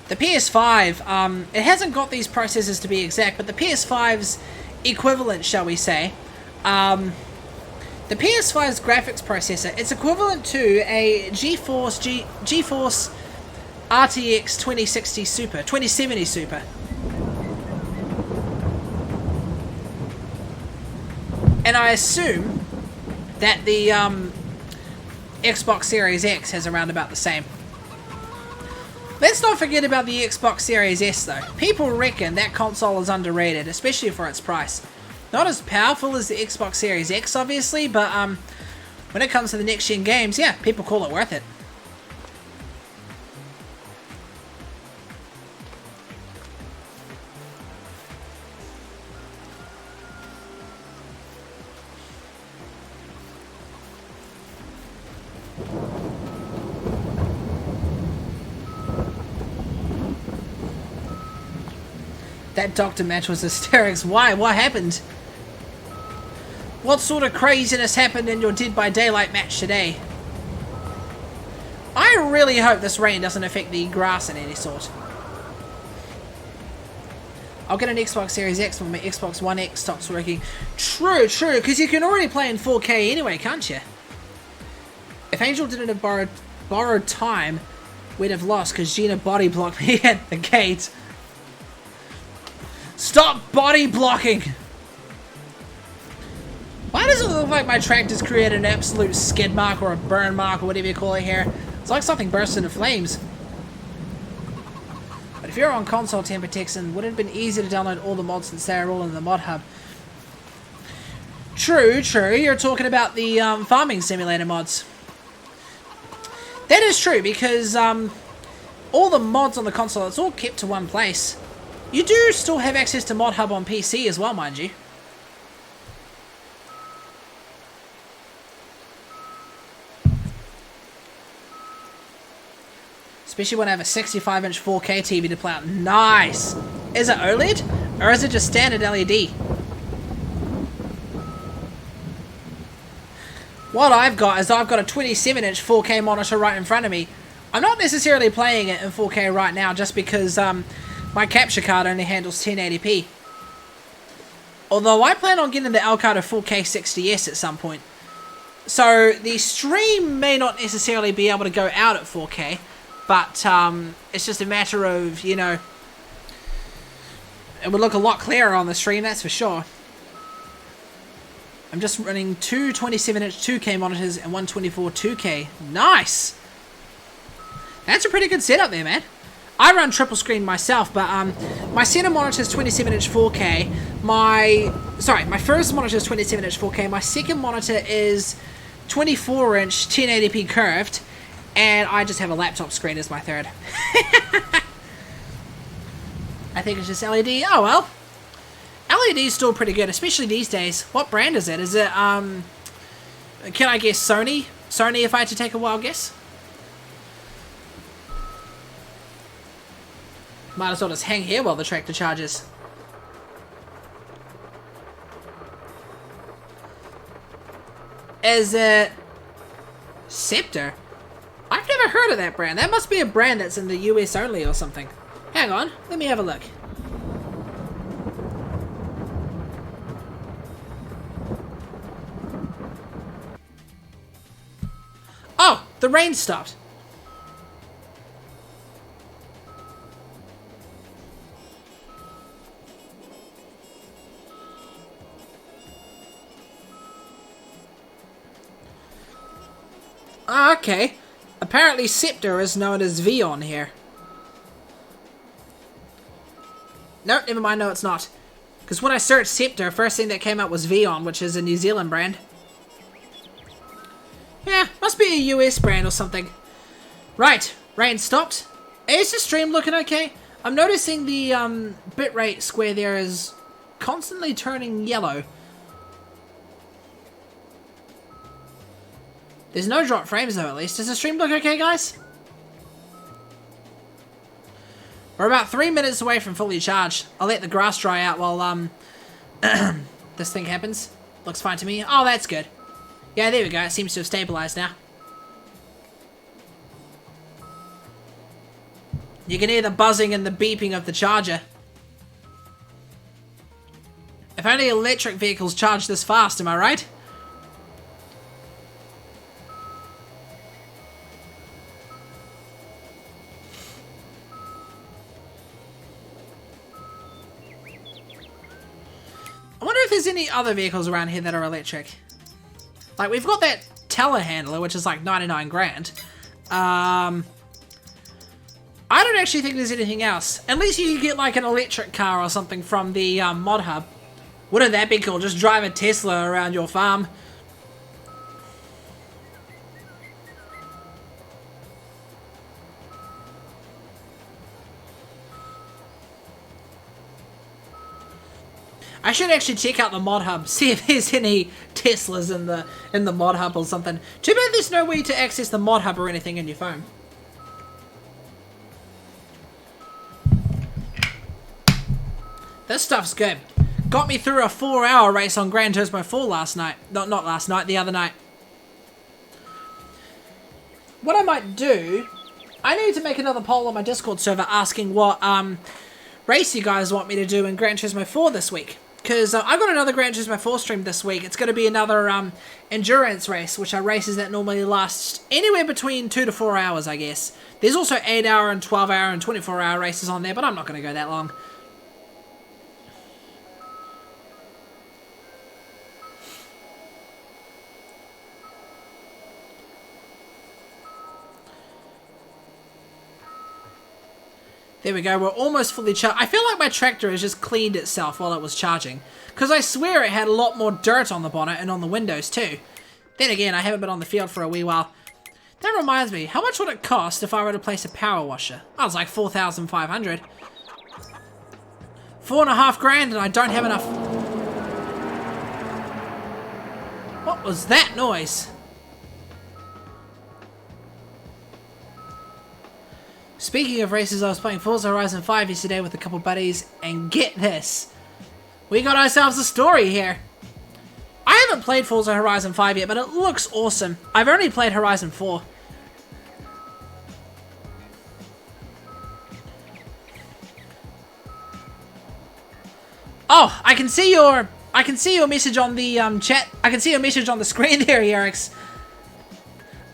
The PS5, it hasn't got these processors to be exact, but the PS5's equivalent, shall we say. The PS5's graphics processor, it's equivalent to a GeForce RTX 2070 Super. And I assume that the Xbox Series X has around about the same. Let's not forget about the Xbox Series S though. People reckon that console is underrated, especially for its price. Not as powerful as the Xbox Series X, obviously, but when it comes to the next-gen games, yeah, people call it worth it. That doctor match was hysterics. Why? What happened? What sort of craziness happened in your Dead by Daylight match today? I really hope this rain doesn't affect the grass in any sort. I'll get an Xbox Series X when my Xbox One X stops working. True, because you can already play in 4K anyway, can't you? If Angel didn't have borrowed time, we'd have lost because Gina body blocked me at the gate. Stop body blocking! Why does it look like my tractor's created an absolute skid mark or a burn mark or whatever you call it here? It's like something burst into flames. But if you're on console temper Texan, would it have been easy to download all the mods since they're all in the mod hub? True. You're talking about the farming simulator mods. That is true because all the mods on the console, it's all kept to one place. You do still have access to Mod Hub on PC as well, mind you. Especially when I have a 65-inch 4K TV to play out. Nice! Is it OLED? Or is it just standard LED? What I've got is I've got a 27-inch 4K monitor right in front of me. I'm not necessarily playing it in 4K right now just because my capture card only handles 1080p. Although I plan on getting the Elgato 4K 60S at some point. So the stream may not necessarily be able to go out at 4K, but it's just a matter of, you know, it would look a lot clearer on the stream, that's for sure. I'm just running two 27-inch 2K monitors and one 24 2K. Nice! That's a pretty good setup there, man. I run triple screen myself, but my center monitor is 27-inch 4K. My first monitor is 27-inch 4K. My second monitor is 24-inch 1080p curved, and I just have a laptop screen as my third. I think it's just LED. Oh well, LED is still pretty good, especially these days. What brand is it? Is it can I guess Sony? Sony, if I had to take a wild guess. Might as well just hang here while the tractor charges. Is it Scepter? I've never heard of that brand. That must be a brand that's in the US only or something. Hang on, let me have a look. Oh, the rain stopped. Ah, okay. Apparently Scepter is known as Vion here. No, never mind, no it's not. Because when I searched Scepter, first thing that came up was Vion, which is a New Zealand brand. Yeah, must be a US brand or something. Right, rain stopped. Is the stream looking okay? I'm noticing the bitrate square there is constantly turning yellow. There's no drop frames though, at least. Does the stream look okay, guys? We're about 3 minutes away from fully charged. I'll let the grass dry out while this thing happens. Looks fine to me. Oh, that's good. Yeah, there we go. It seems to have stabilized now. You can hear the buzzing and the beeping of the charger. If only electric vehicles charge this fast, am I right? I wonder if there's any other vehicles around here that are electric. Like, we've got that telehandler, which is like 99 grand. I don't actually think there's anything else. At least you could get like an electric car or something from the mod hub. Wouldn't that be cool? Just drive a Tesla around your farm. I should actually check out the mod hub, see if there's any Teslas in the mod hub or something. Too bad there's no way to access the mod hub or anything in your phone. This stuff's good. Got me through a 4-hour race on Gran Turismo 4 last night. Not last night, the other night. What I might do, I need to make another poll on my Discord server asking what race you guys want me to do in Gran Turismo 4 this week. Because I've got another Gran Turismo 4 stream this week. It's going to be another endurance race, which are races that normally last anywhere between 2 to 4 hours, I guess. There's also 8-hour and 12-hour and 24-hour races on there, but I'm not going to go that long. There we go, we're almost fully charged. I feel like my tractor has just cleaned itself while it was charging. Because I swear it had a lot more dirt on the bonnet and on the windows too. Then again, I haven't been on the field for a wee while. That reminds me, how much would it cost if I were to place a power washer? I was like 4,500. 4.5 grand and I don't have enough. What was that noise? Speaking of races, I was playing Forza Horizon 5 yesterday with a couple buddies, and get this. We got ourselves a story here. I haven't played Forza Horizon 5 yet, but it looks awesome. I've only played Horizon 4. Oh, I can see your message on the chat. I can see your message on the screen there, Eric's.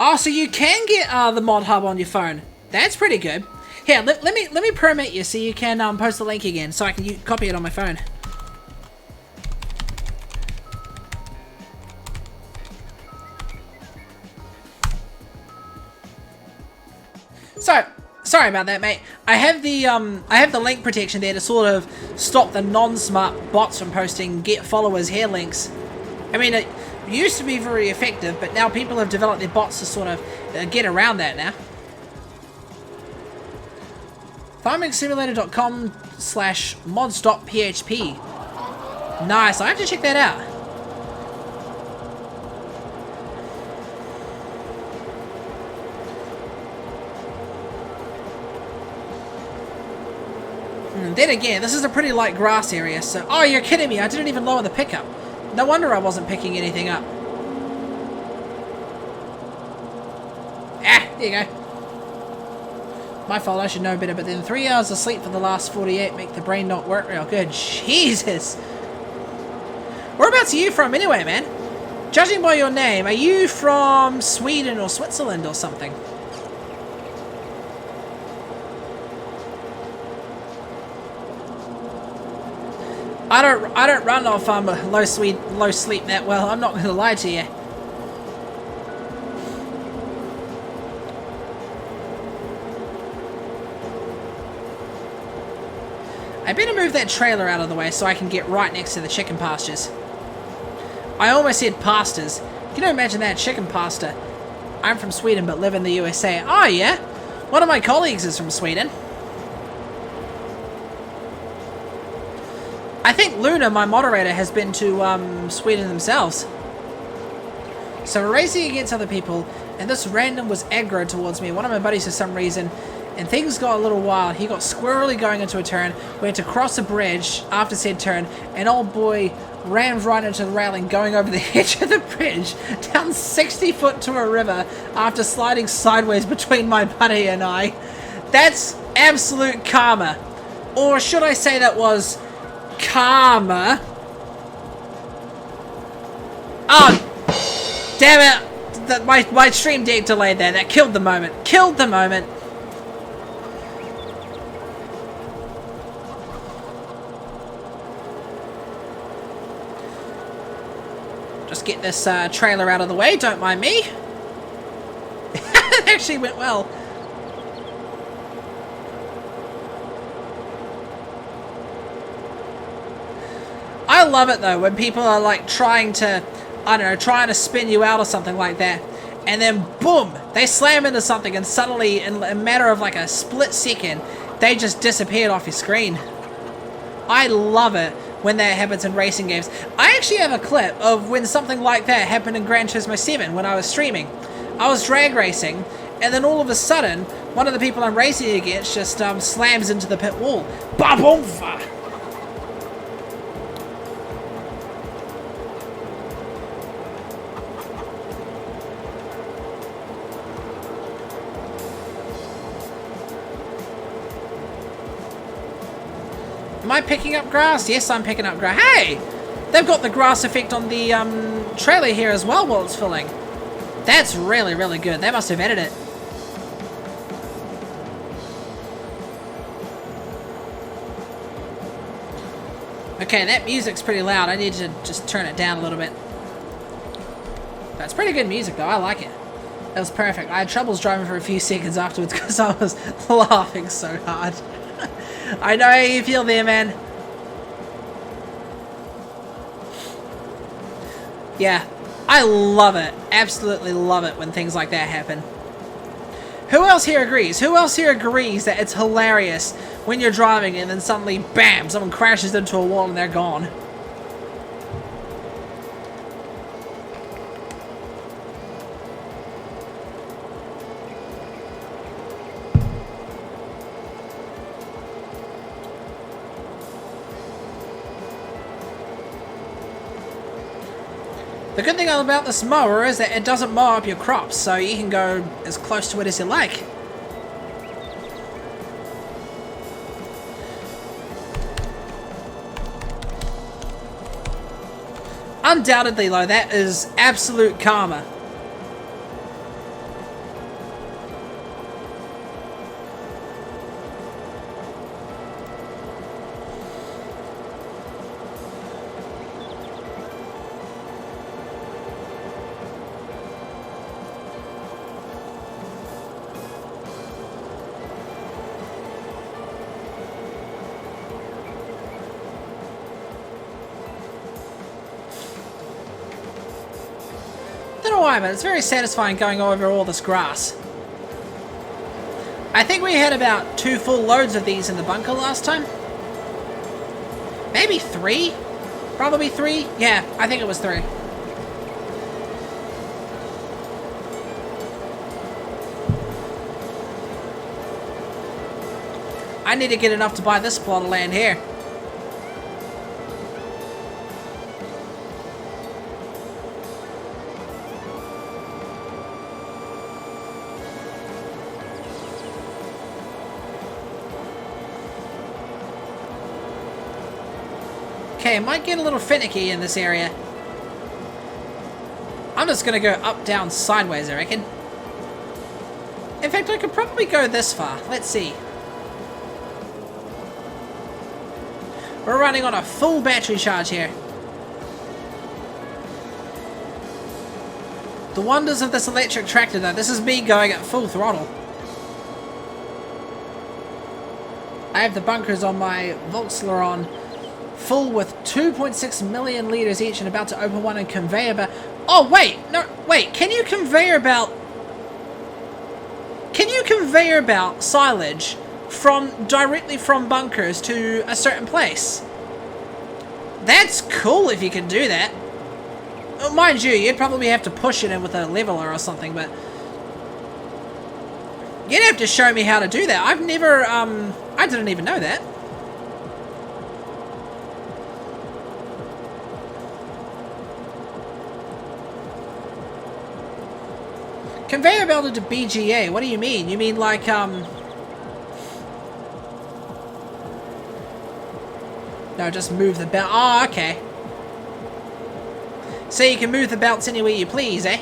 Oh, so you can get the mod hub on your phone. That's pretty good. Here, let me permit you so you can post the link again so I can copy it on my phone. So, sorry about that, mate. I have the link protection there to sort of stop the non-smart bots from posting get followers here links. I mean, it used to be very effective, but now people have developed their bots to sort of get around that now. farmingsimulator.com/mods.php. Nice, I have to check that out. Then again, this is a pretty light grass area, so... Oh, you're kidding me, I didn't even lower the pickup. No wonder I wasn't picking anything up. Ah, there you go. My fault, I should know better, but then 3 hours of sleep for the last 48 make the brain not work real good. Jesus! Whereabouts are you from anyway, man? Judging by your name, are you from Sweden or Switzerland or something? I don't run off low sleep that well. I'm not gonna lie to you. I better move that trailer out of the way so I can get right next to the chicken pastures. I almost said pastures. Can you imagine that, chicken pasta? I'm from Sweden but live in the USA. Oh yeah? One of my colleagues is from Sweden. I think Luna, my moderator, has been to Sweden themselves. So we're racing against other people, and this random was aggro towards me. One of my buddies for some reason, and things got a little wild. He got squirrely going into a turn. We had to cross a bridge after said turn, and old boy rammed right into the railing going over the edge of the bridge, down 60 foot to a river after sliding sideways between my buddy and I. That's absolute karma. Or should I say that was... karma. Oh, damn it! My stream deck delayed there. That killed the moment. Killed the moment. Just get this trailer out of the way. Don't mind me. It actually went well. I love it though when people are like trying to, I don't know, trying to spin you out or something like that, and then boom, they slam into something and suddenly in a matter of like a split second, they just disappeared off your screen. I love it when that happens in racing games. I actually have a clip of when something like that happened in Gran Turismo 7 when I was streaming. I was drag racing, and then all of a sudden, one of the people I'm racing against just slams into the pit wall. Ba-boom-fa! Am I picking up grass? Yes, I'm picking up grass. Hey! They've got the grass effect on the trailer here as well while it's filling. That's really, really good. They must have edited it. Okay, that music's pretty loud. I need to just turn it down a little bit. That's pretty good music, though. I like it. That was perfect. I had troubles driving for a few seconds afterwards because I was laughing so hard. I know how you feel there, man. Yeah, I love it. Absolutely love it when things like that happen. Who else here agrees? Who else here agrees that it's hilarious when you're driving and then suddenly, bam, someone crashes into a wall and they're gone? The good thing about this mower is that it doesn't mow up your crops, so you can go as close to it as you like. Undoubtedly, though, that is absolute karma. why, but it's very satisfying going over all this grass. I think we had about 2 full loads of these in the bunker last time. Maybe 3? Probably 3? Yeah, I think it was 3. I need to get enough to buy this plot of land here. Okay, might get a little finicky in this area. I'm just gonna go up, down, sideways, I reckon. In fact, I could probably go this far. Let's see. We're running on a full battery charge here. The wonders of this electric tractor, though. This is me going at full throttle. I have the bunkers on my Volkswagen full with 2.6 million litres each and about to open one in conveyor belt. Oh, wait. No, wait. Can you conveyor belt silage directly from bunkers to a certain place? That's cool if you can do that. Well, mind you, you'd probably have to push it in with a leveler or something, but you'd have to show me how to do that. I've never, I didn't even know that. Conveyor belted to BGA, what do you mean? You mean like, no, just move the belt. Oh, okay. So you can move the belts any way you please, eh?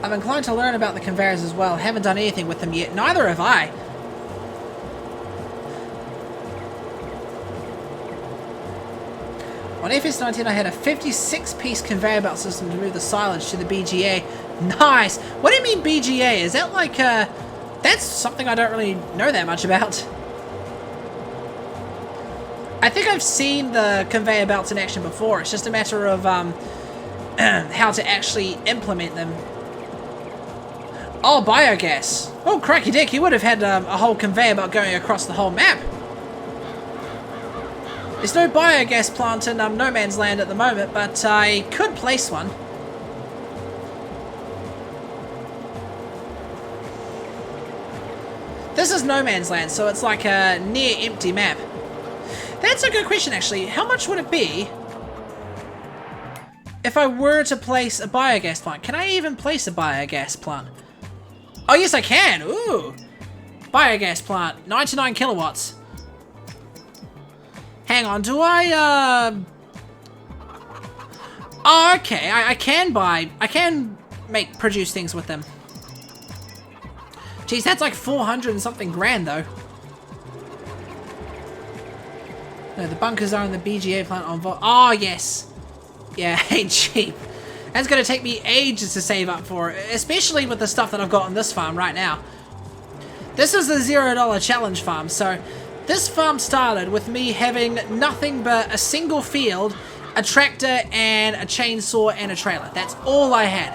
I'm inclined to learn about the conveyors as well. Haven't done anything with them yet. Neither have I. On FS19 I had a 56-piece conveyor belt system to move the silage to the BGA. Nice! What do you mean BGA? Is that like, that's something I don't really know that much about. I think I've seen the conveyor belts in action before. It's just a matter of, how to actually implement them. Oh, biogas. Oh, cracky dick, you would have had a whole conveyor belt going across the whole map. There's no biogas plant in No Man's Land at the moment, but I could place one. This is No Man's Land, so it's like a near empty map. That's a good question, actually. How much would it be if I were to place a biogas plant? Can I even place a biogas plant? Oh, yes, I can. Ooh. Biogas plant. 99 kilowatts. Hang on, do I, Oh, okay, I can produce things with them. Jeez, that's like 400 and something grand, though. No, the bunkers are in the BGA plant on oh, yes. Yeah, ain't cheap. That's gonna take me ages to save up for, especially with the stuff that I've got on this farm right now. This is the $0 challenge farm, so this farm started with me having nothing but a single field, a tractor, and a chainsaw, and a trailer. That's all I had.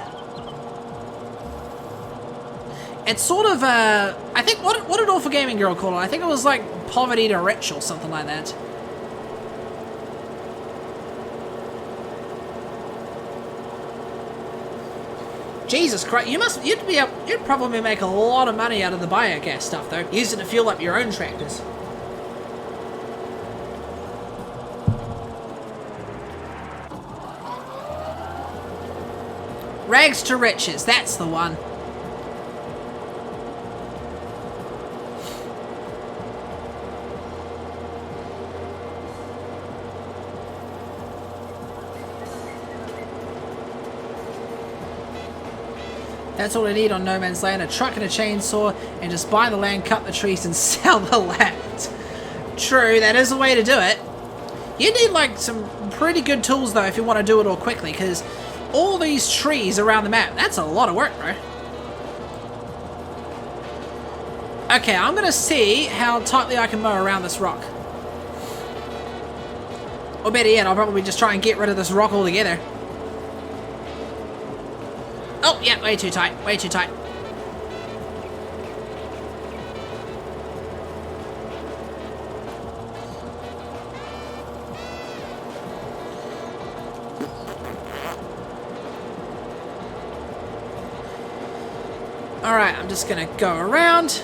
It's sort of, I think, what did Awful Gaming Girl call it? I think it was like poverty to rich or something like that. Jesus Christ, you'd probably make a lot of money out of the biogas stuff, though. Use it to fuel up your own tractors. Rags to riches, that's the one. That's all I need on No Man's Land, a truck and a chainsaw, and just buy the land, cut the trees, and sell the land. True, that is a way to do it. You need, like, some pretty good tools, though, if you want to do it all quickly, because all these trees around the map, that's a lot of work, bro. Okay, I'm going to see how tightly I can mow around this rock. Or better yet, I'll probably just try and get rid of this rock altogether. Oh, yeah, way too tight, way too tight. Alright, I'm just gonna go around.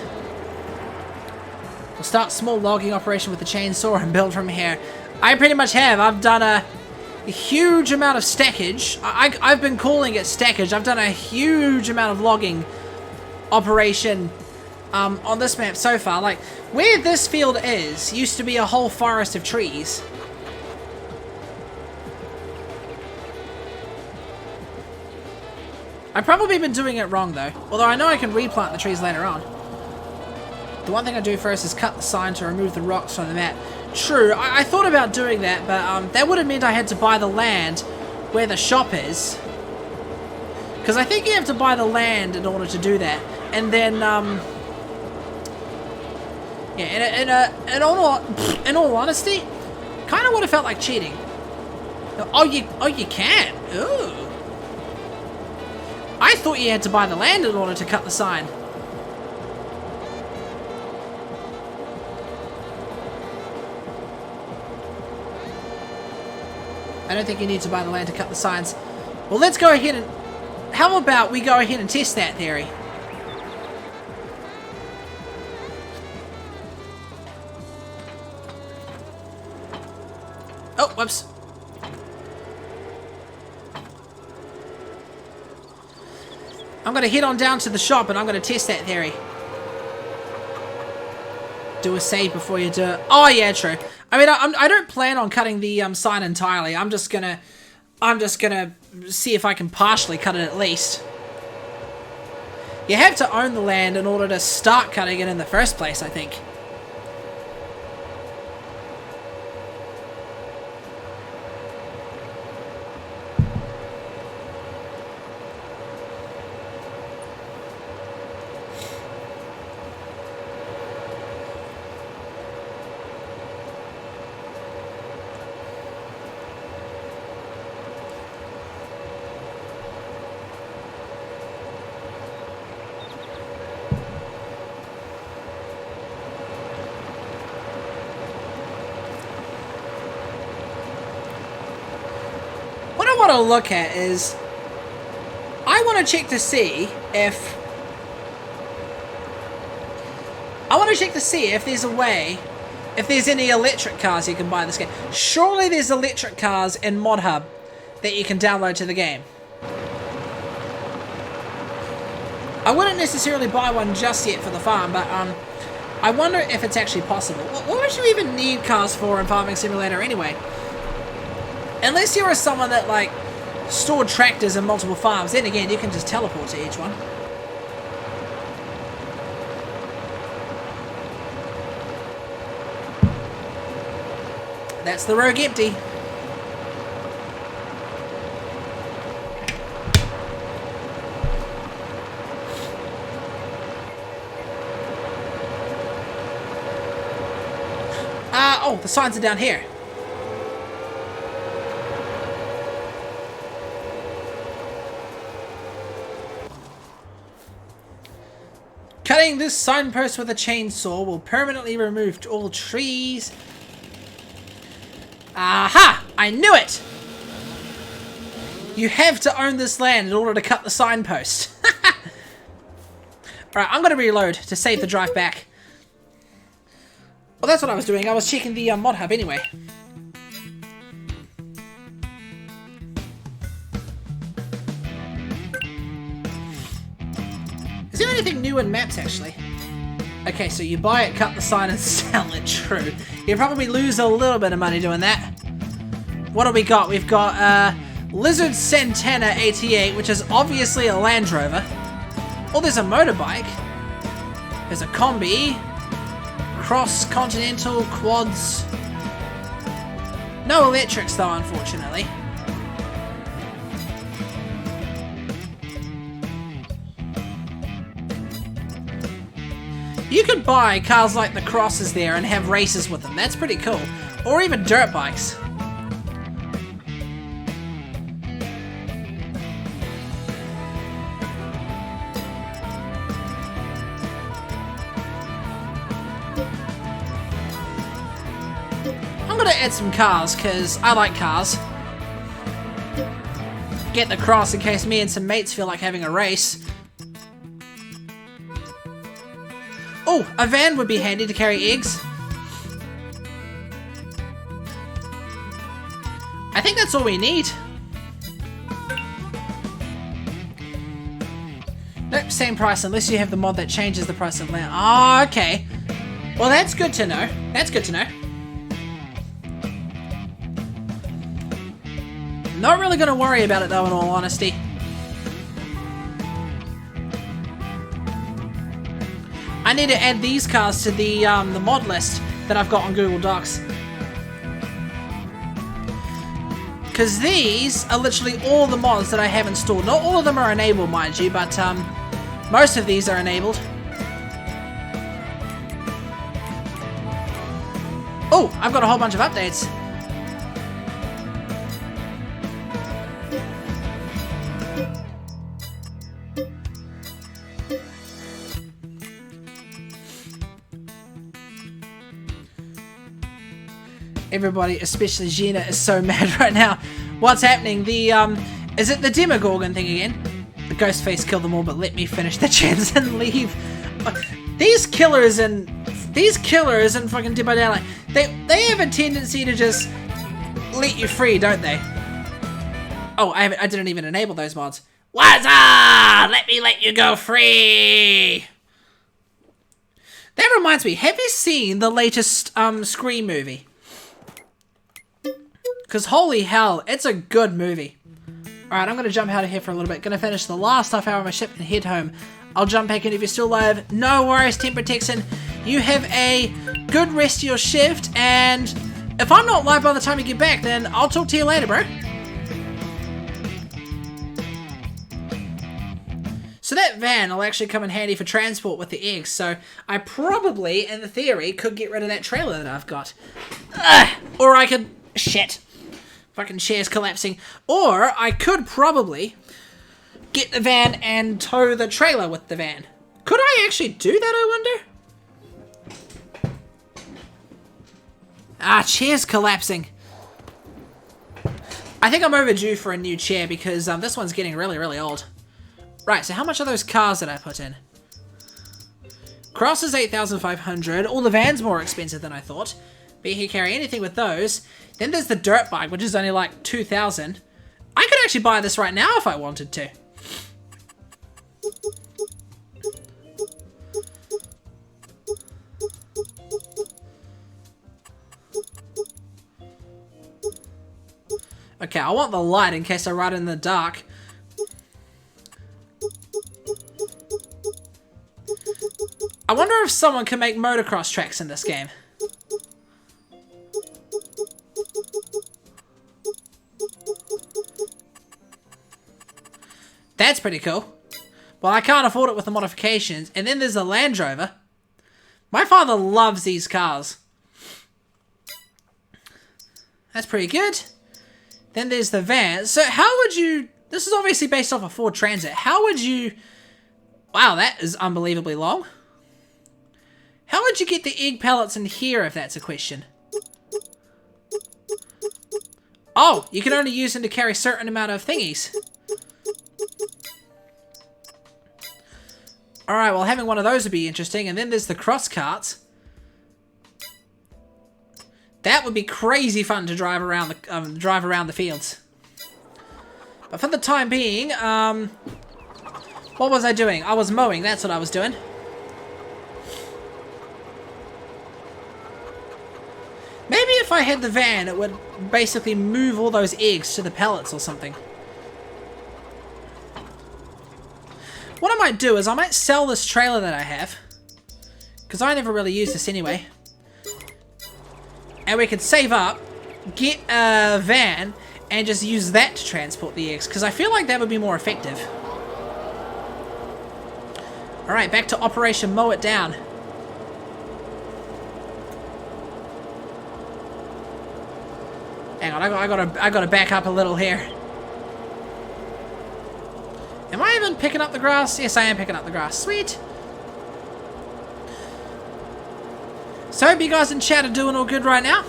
We'll start small logging operation with the chainsaw and build from here. I pretty much have. I've done a huge amount of stackage. I've been calling it stackage. I've done a huge amount of logging operation on this map so far. Like, where this field is used to be a whole forest of trees. I've probably been doing it wrong, though. Although I know I can replant the trees later on. The one thing I do first is cut the sign to remove the rocks from the map. True, I thought about doing that, but that would have meant I had to buy the land where the shop is. Because I think you have to buy the land in order to do that. And then, yeah, in all honesty, kind of would have felt like cheating. Oh, you can? Ooh. I thought you had to buy the land in order to cut the sign. I don't think you need to buy the land to cut the signs. Well, let's go ahead and... How about we go ahead and test that theory? Oh, whoops. I'm going to head on down to the shop and I'm going to test that theory. Do a save before you do it. Oh, yeah, true. I mean, I don't plan on cutting the sign entirely. I'm just gonna see if I can partially cut it at least. You have to own the land in order to start cutting it in the first place, I think. I want to look at is I want to check to see if there's a way, if there's any electric cars you can buy in this game. Surely there's electric cars in Mod Hub that you can download to the game. I wouldn't necessarily buy one just yet for the farm, but I wonder if it's actually possible. What would you even need cars for in Farming Simulator anyway? Unless you're someone that, like, stored tractors in multiple farms, then again, you can just teleport to each one. That's the rogue empty. Oh, the signs are down here. Cutting this signpost with a chainsaw will permanently remove all trees. Aha! I knew it! You have to own this land in order to cut the signpost. Alright, I'm going to reload to save the drive back. Well, that's what I was doing. I was checking the mod hub anyway. Is there anything new in maps, actually? Okay, so you buy it, cut the sign, and sell it. True. You probably lose a little bit of money doing that. What do we got? We've got Lizard Santana 88, which is obviously a Land Rover. Oh, there's a motorbike. There's a combi. Cross-continental quads. No electrics though, unfortunately. You could buy cars like the Crosses there and have races with them. That's pretty cool. Or even dirt bikes. I'm gonna add some cars, because I like cars. Get the Cross in case me and some mates feel like having a race. Oh, a van would be handy to carry eggs. I think that's all we need. Nope, same price unless you have the mod that changes the price of land. Oh, okay. Well, that's good to know. That's good to know. Not really going to worry about it though, in all honesty. I need to add these cars to the mod list that I've got on Google Docs. Because these are literally all the mods that I have installed. Not all of them are enabled, mind you, but most of these are enabled. Oh, I've got a whole bunch of updates. Everybody, especially Gina, is so mad right now. What's happening? The, is it the Demogorgon thing again? The ghost face killed them all, but let me finish the chance and leave. These killers and fucking Dead by Daylight, they have a tendency to just let you free, don't they? Oh, I didn't even enable those mods. What's up? Let me let you go free. That reminds me, have you seen the latest Scream movie? Because holy hell, it's a good movie. Alright, I'm going to jump out of here for a little bit. Going to finish the last half hour of my shift and head home. I'll jump back in if you're still live. No worries, Temper Texan. You have a good rest of your shift, and if I'm not live by the time you get back, then I'll talk to you later, bro. So that van will actually come in handy for transport with the eggs, so I probably, in the theory, could get rid of that trailer that I've got. Or I could... Shit. Fucking chair's collapsing. Or I could probably get the van and tow the trailer with the van. Could I actually do that, I wonder? Ah, chair's collapsing. I think I'm overdue for a new chair because this one's getting really, really old. Right, so how much are those cars that I put in? Cross is 8,500. All the vans more expensive than I thought. But you can carry anything with those. Then there's the dirt bike, which is only like 2,000. I could actually buy this right now if I wanted to. Okay, I want the light in case I ride in the dark. I wonder if someone can make motocross tracks in this game. That's pretty cool. Well, I can't afford it with the modifications. And then there's the Land Rover. My father loves these cars. That's pretty good. Then there's the van. So how would you... This is obviously based off a Ford Transit. How would you... Wow, that is unbelievably long. How would you get the egg pellets in here if that's a question? Oh, you can only use them to carry a certain amount of thingies. Alright, well having one of those would be interesting. And then there's the cross carts. That would be crazy fun to drive around the fields. But for the time being, what was I doing? I was mowing, that's what I was doing. Maybe if I had the van, it would basically move all those eggs to the pellets or something. What I might do is I might sell this trailer that I have. Because I never really use this anyway. And we could save up get a van and just use that to transport the eggs, because I feel like that would be more effective. Alright, back to Operation Mow It Down. Hang on, I gotta back up a little here. Am I even picking up the grass? Yes, I am picking up the grass. Sweet. So, hope you guys in chat are doing all good right now.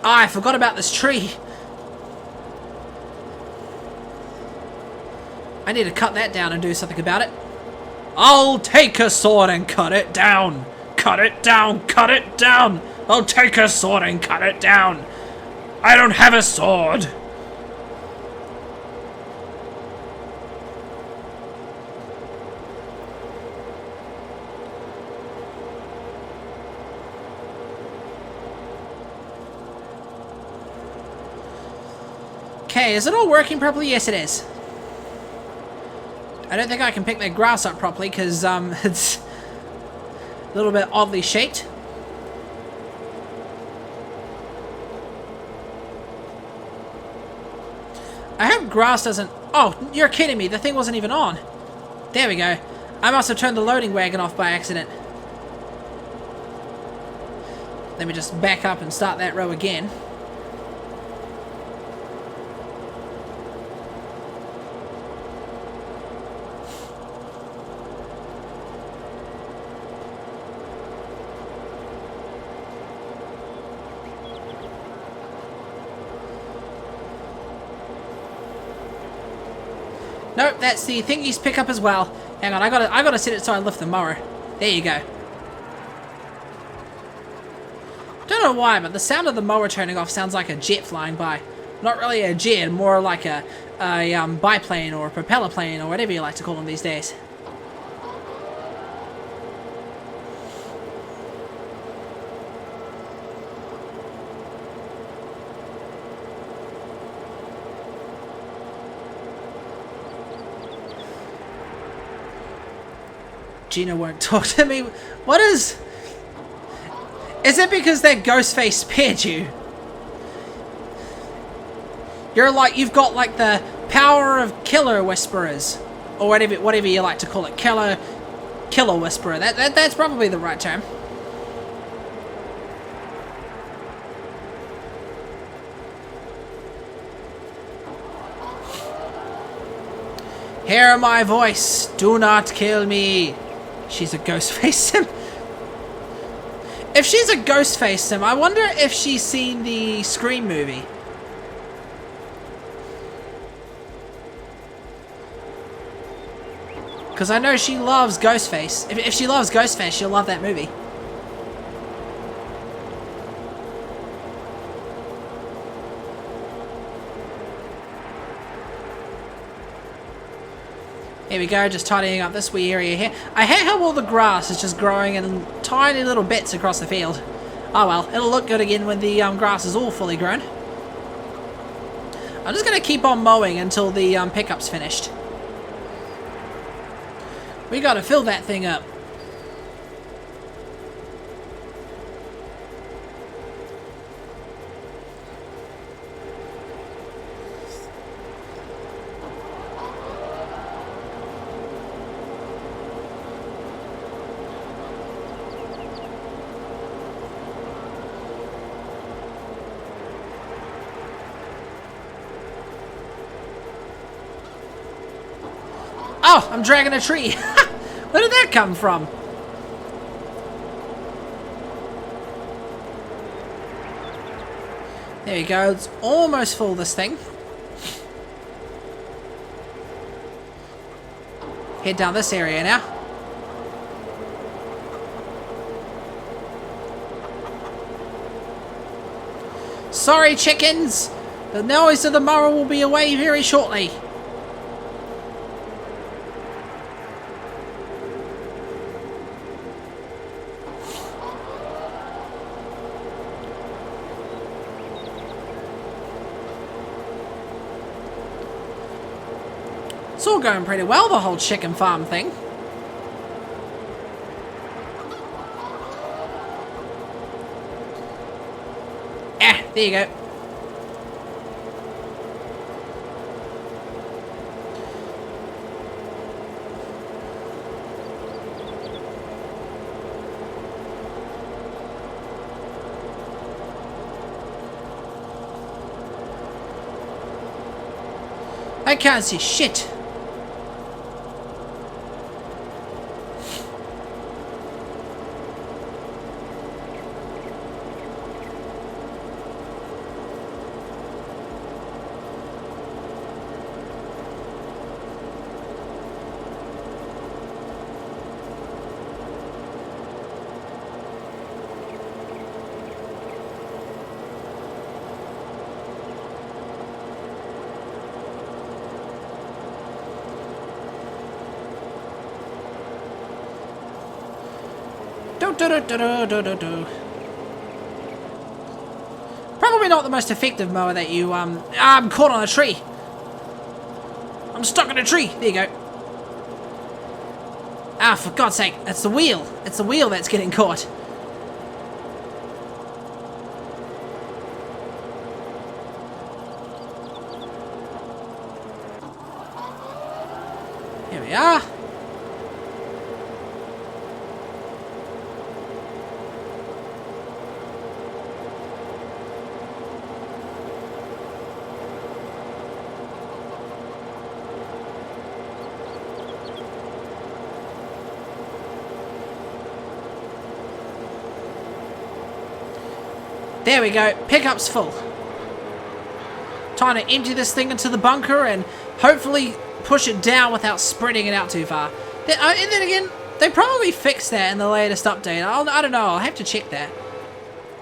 Ah, I forgot about this tree. I need to cut that down and do something about it. I'll take a sword and cut it down. Cut it down, cut it down. I'll take a sword and cut it down. I don't have a sword. Okay, is it all working properly? Yes, it is. I don't think I can pick that grass up properly because it's a little bit oddly shaped. I hope grass doesn't... Oh, you're kidding me. The thing wasn't even on. There we go. I must have turned the loading wagon off by accident. Let me just back up and start that row again. Nope, that's the thingy's pickup as well. Hang on, I gotta set it so I lift the mower. There you go. Don't know why, but the sound of the mower turning off sounds like a jet flying by. Not really a jet, more like a biplane or a propeller plane or whatever you like to call them these days. Gina won't talk to me. What is... Is it because that ghost face spared you? You're like... You've got like the power of killer whisperers. Or whatever you like to call it. Killer whisperer. That's probably the right term. Hear my voice. Do not kill me. She's a ghost face sim. If she's a ghost face sim, I wonder if she's seen the Scream movie. Because I know she loves Ghostface. If she loves Ghostface, she'll love that movie. Here we go, just tidying up this wee area here. I hate how all the grass is just growing in tiny little bits across the field. Oh well, it'll look good again when the grass is all fully grown. I'm just going to keep on mowing until the pickup's finished. We got to fill that thing up. Oh, I'm dragging a tree. Where did that come from? There we go. It's almost full, this thing. Head down this area now. Sorry, chickens. The noise of the mower will be away very shortly. It's all going pretty well, the whole chicken farm thing. There you go. I can't see shit. Probably not the most effective mower that you, I'm caught on a tree. I'm stuck in a tree. There you go. Ah, for God's sake, it's the wheel. It's the wheel that's getting caught. Here we are. There we go. Pickup's full. Time to empty this thing into the bunker and hopefully push it down without spreading it out too far. And then again, they probably fixed that in the latest update. I don't know. I'll have to check that.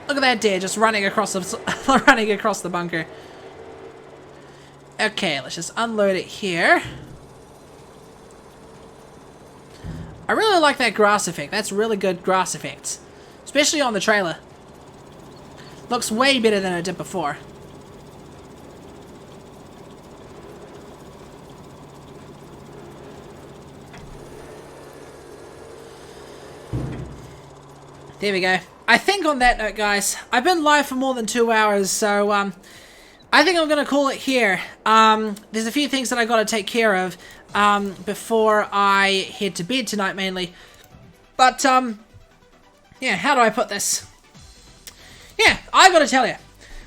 Look at that deer just running across the running across the bunker. Okay, let's just unload it here. I really like that grass effect. That's really good grass effects, especially on the trailer. Looks way better than it did before. There we go. I think on that note, guys, I've been live for more than 2 hours, so I think I'm going to call it here. There's a few things that I got to take care of before I head to bed tonight, mainly. But, yeah, how do I put this? Yeah, I gotta tell you,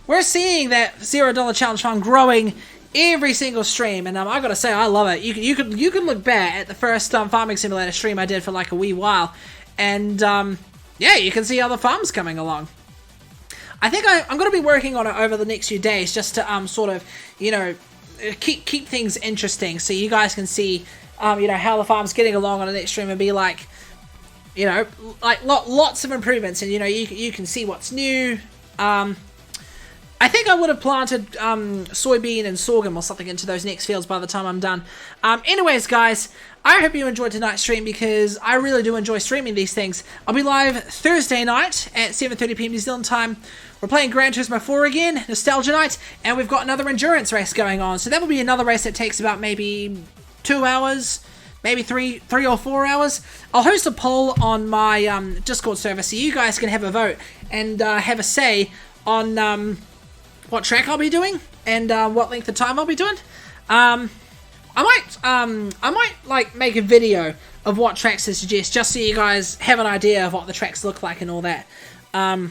we're seeing that $0 challenge fund growing every single stream, and I gotta say, I love it. You could look back at the first farming simulator stream I did for like a wee while, and yeah, you can see other farms coming along. I think I'm gonna be working on it over the next few days, just to sort of, you know, keep things interesting, so you guys can see, you know, how the farm's getting along on the next stream, and be like, you know, like lots of improvements, and you know, you can see what's new. I think I would have planted soybean and sorghum or something into those next fields by the time I'm done. Anyways, guys, I hope you enjoyed tonight's stream, because I really do enjoy streaming these things. I'll be live Thursday night at 7:30 PM New Zealand time. We're playing Gran Turismo 4 again, Nostalgia Night, and we've got another endurance race going on. So that will be another race that takes about maybe 2 hours. Maybe three or 4 hours. I'll host a poll on my Discord server, so you guys can have a vote and have a say on what track I'll be doing and what length of time I'll be doing. I might like make a video of what tracks to suggest, just so you guys have an idea of what the tracks look like and all that. But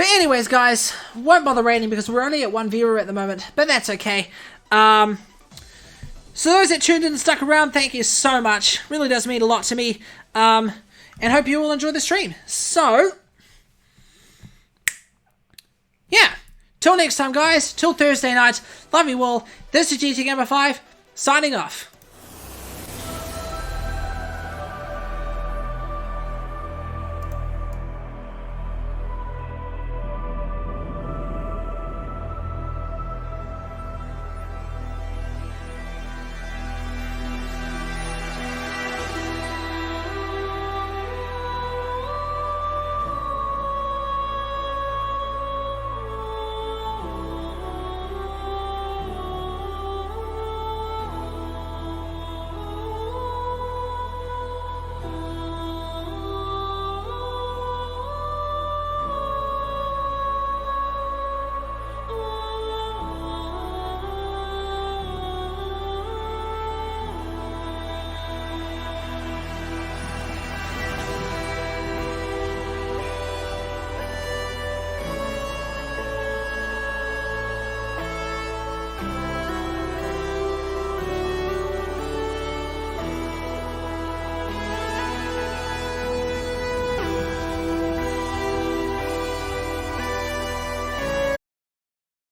anyways, guys, won't bother rating because we're only at 1 viewer at the moment, but that's okay. So those that tuned in and stuck around, thank you so much. Really does mean a lot to me. And hope you all enjoy the stream. So, yeah. Till next time, guys. Till Thursday night. Love you all. This is GT Gamer 5, signing off.